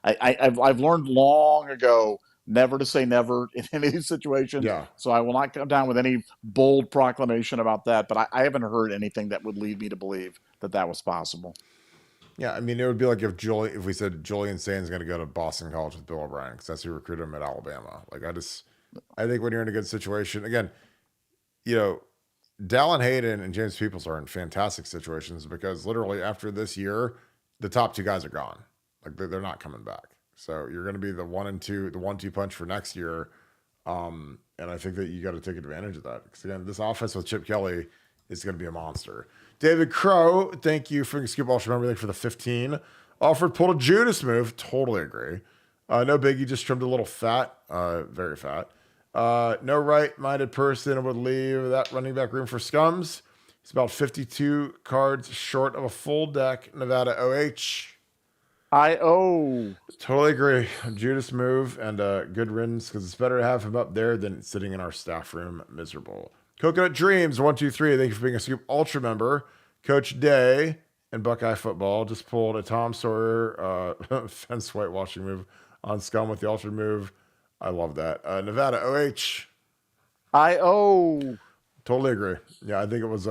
I've learned long ago never to say never in any of these situations. Yeah. So I will not come down with any bold proclamation about that, but I haven't heard anything that would lead me to believe that was possible. Yeah, I mean, it would be like if we said Julian Sain's going to go to Boston College with Bill O'Brien because that's who recruited him at Alabama. Like, I think when you're in a good situation, again, Dallin Hayden and James Peoples are in fantastic situations because literally after this year, the top 2 guys are gone. Like, they're not coming back. So you're going to be the 1-2 punch for next year. And I think that you got to take advantage of that because, again, this offense with Chip Kelly is going to be a monster. David Crow, thank you for Scoop Ultra Member for the 15. Alford pulled a Judas move. Totally agree. No biggie, just trimmed a little fat. Very fat. No right-minded person would leave that running back room for scums. He's about 52 cards short of a full deck. Nevada OH. Totally agree. Judas move and good riddance because it's better to have him up there than sitting in our staff room miserable. Coconut Dreams 123. Thank you for being a Scoop Ultra member. Coach Day and Buckeye Football just pulled a Tom Sawyer fence whitewashing move on Scum with the Ultra move. I love that. Nevada OH. Totally agree. Yeah, I think it was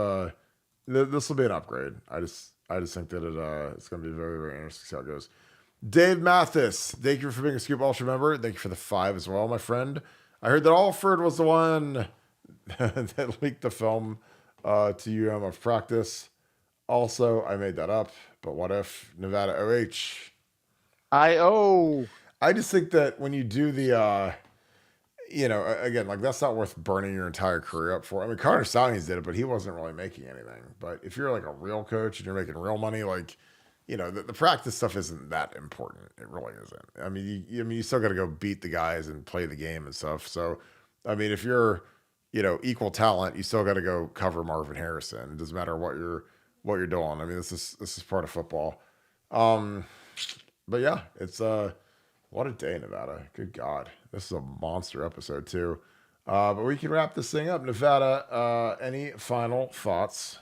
this will be an upgrade. I just think that it's going to be very, very interesting to see how it goes. Dave Mathis, thank you for being a Scoop Ultra member. Thank you for the 5 as well, my friend. I heard that Alford was the one that leaked the film to of practice. Also, I made that up, but what if? Nevada OH. I just think that when you do the, again, like, that's not worth burning your entire career up for. I mean, Connor Stalions did it, but he wasn't really making anything. But if you're like a real coach and you're making real money, like, the practice stuff isn't that important. It really isn't. I mean, you still got to go beat the guys and play the game and stuff. So I mean, if you're, equal talent, you still got to go cover Marvin Harrison. It doesn't matter what you're doing. I mean, this is part of football. Um, but yeah, it's what a day, Nevada. Good God, this is a monster episode too. But we can wrap this thing up. Nevada, any final thoughts?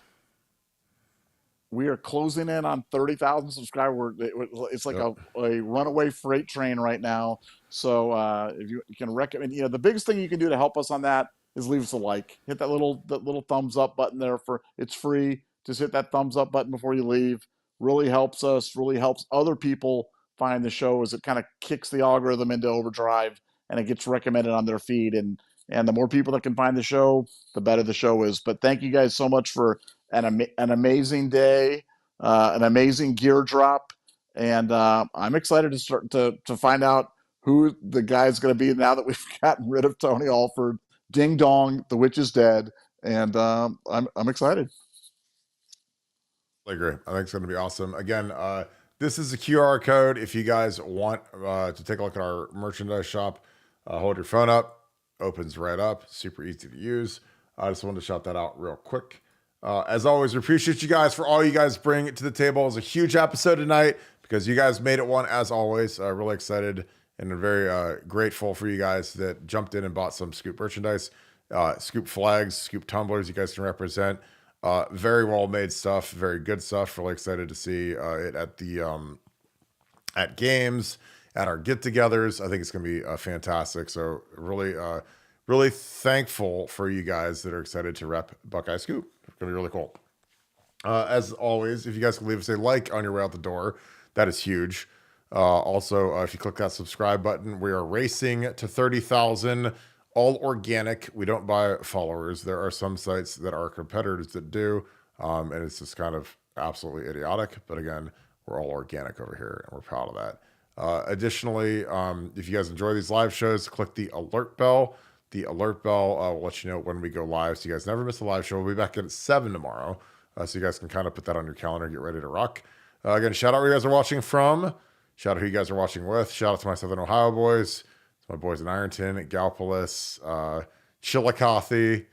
We are closing in on 30,000 subscribers. It's like Yep. a runaway freight train right now. So if you can recommend, the biggest thing you can do to help us on that is leave us a like. Hit that little thumbs up button there. It's free. Just hit that thumbs up button before you leave. Really helps us. Really helps other people find the show, as it kind of kicks the algorithm into overdrive and it gets recommended on their feed. And the more people that can find the show, the better the show is. But thank you guys so much for an amazing day, an amazing gear drop, and I'm excited to start to find out who the guy's going to be now that we've gotten rid of Tony Alford. Ding dong, the witch is dead, and I'm excited. I agree. I think it's going to be awesome. Again, this is a QR code. If you guys want to take a look at our merchandise shop, hold your phone up, opens right up, super easy to use. I just wanted to shout that out real quick. As always, we appreciate you guys for all you guys bring to the table. It was a huge episode tonight because you guys made it one, as always. Really excited and very grateful for you guys that jumped in and bought some Scoop merchandise, Scoop flags, Scoop tumblers you guys can represent. Very well made stuff, very good stuff. Really excited to see it at the at games, at our get-togethers. I think it's going to be fantastic. So really thankful for you guys that are excited to rep Buckeye Scoop. It's going to be really cool. As always, if you guys can leave us a like on your way out the door, that is huge. Also, if you click that subscribe button, we are racing to 30,000, all organic. We don't buy followers. There are some sites that are competitors that do, and it's just kind of absolutely idiotic. But again, we're all organic over here, and we're proud of that. Additionally, if you guys enjoy these live shows, click the alert bell. The alert bell will let you know when we go live, so you guys never miss a live show. We'll be back at 7 tomorrow, so you guys can kind of put that on your calendar, get ready to rock. Again, shout out where you guys are watching from. Shout out who you guys are watching with. Shout out to my Southern Ohio boys. To my boys in Ironton, Gallipolis, Chillicothe,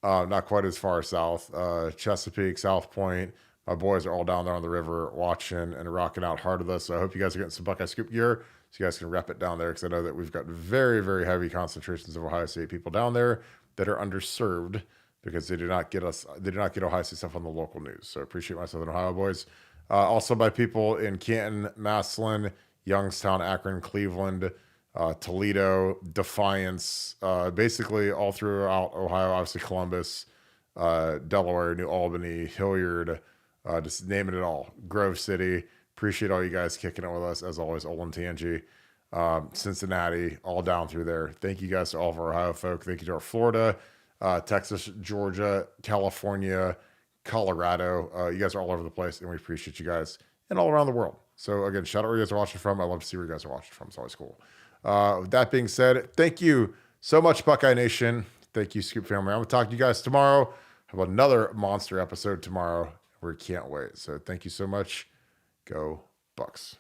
not quite as far south, Chesapeake, South Point. My boys are all down there on the river watching and rocking out hard with us. So I hope you guys are getting some Buckeye Scoop gear so you guys can rep it down there, because I know that we've got very, very heavy concentrations of Ohio State people down there that are underserved because they did not get Ohio State stuff on the local news. So I appreciate my Southern Ohio boys. Also by people in Canton, Massillon, Youngstown, Akron, Cleveland, Toledo, Defiance, basically all throughout Ohio, obviously Columbus, Delaware, New Albany, Hilliard, just naming it all. Grove City. Appreciate all you guys kicking it with us. As always, Olentangy, Cincinnati, all down through there. Thank you guys to all of our Ohio folk. Thank you to our Florida, Texas, Georgia, California, Colorado. You guys are all over the place, and we appreciate you guys, and all around the world. So again, shout out where you guys are watching from. I love to see where you guys are watching from. It's always cool. With that being said, thank you so much, Buckeye Nation. Thank you, Scoop family. I'm going to talk to you guys tomorrow. Have another monster episode tomorrow. We can't wait. So thank you so much. Go Bucks.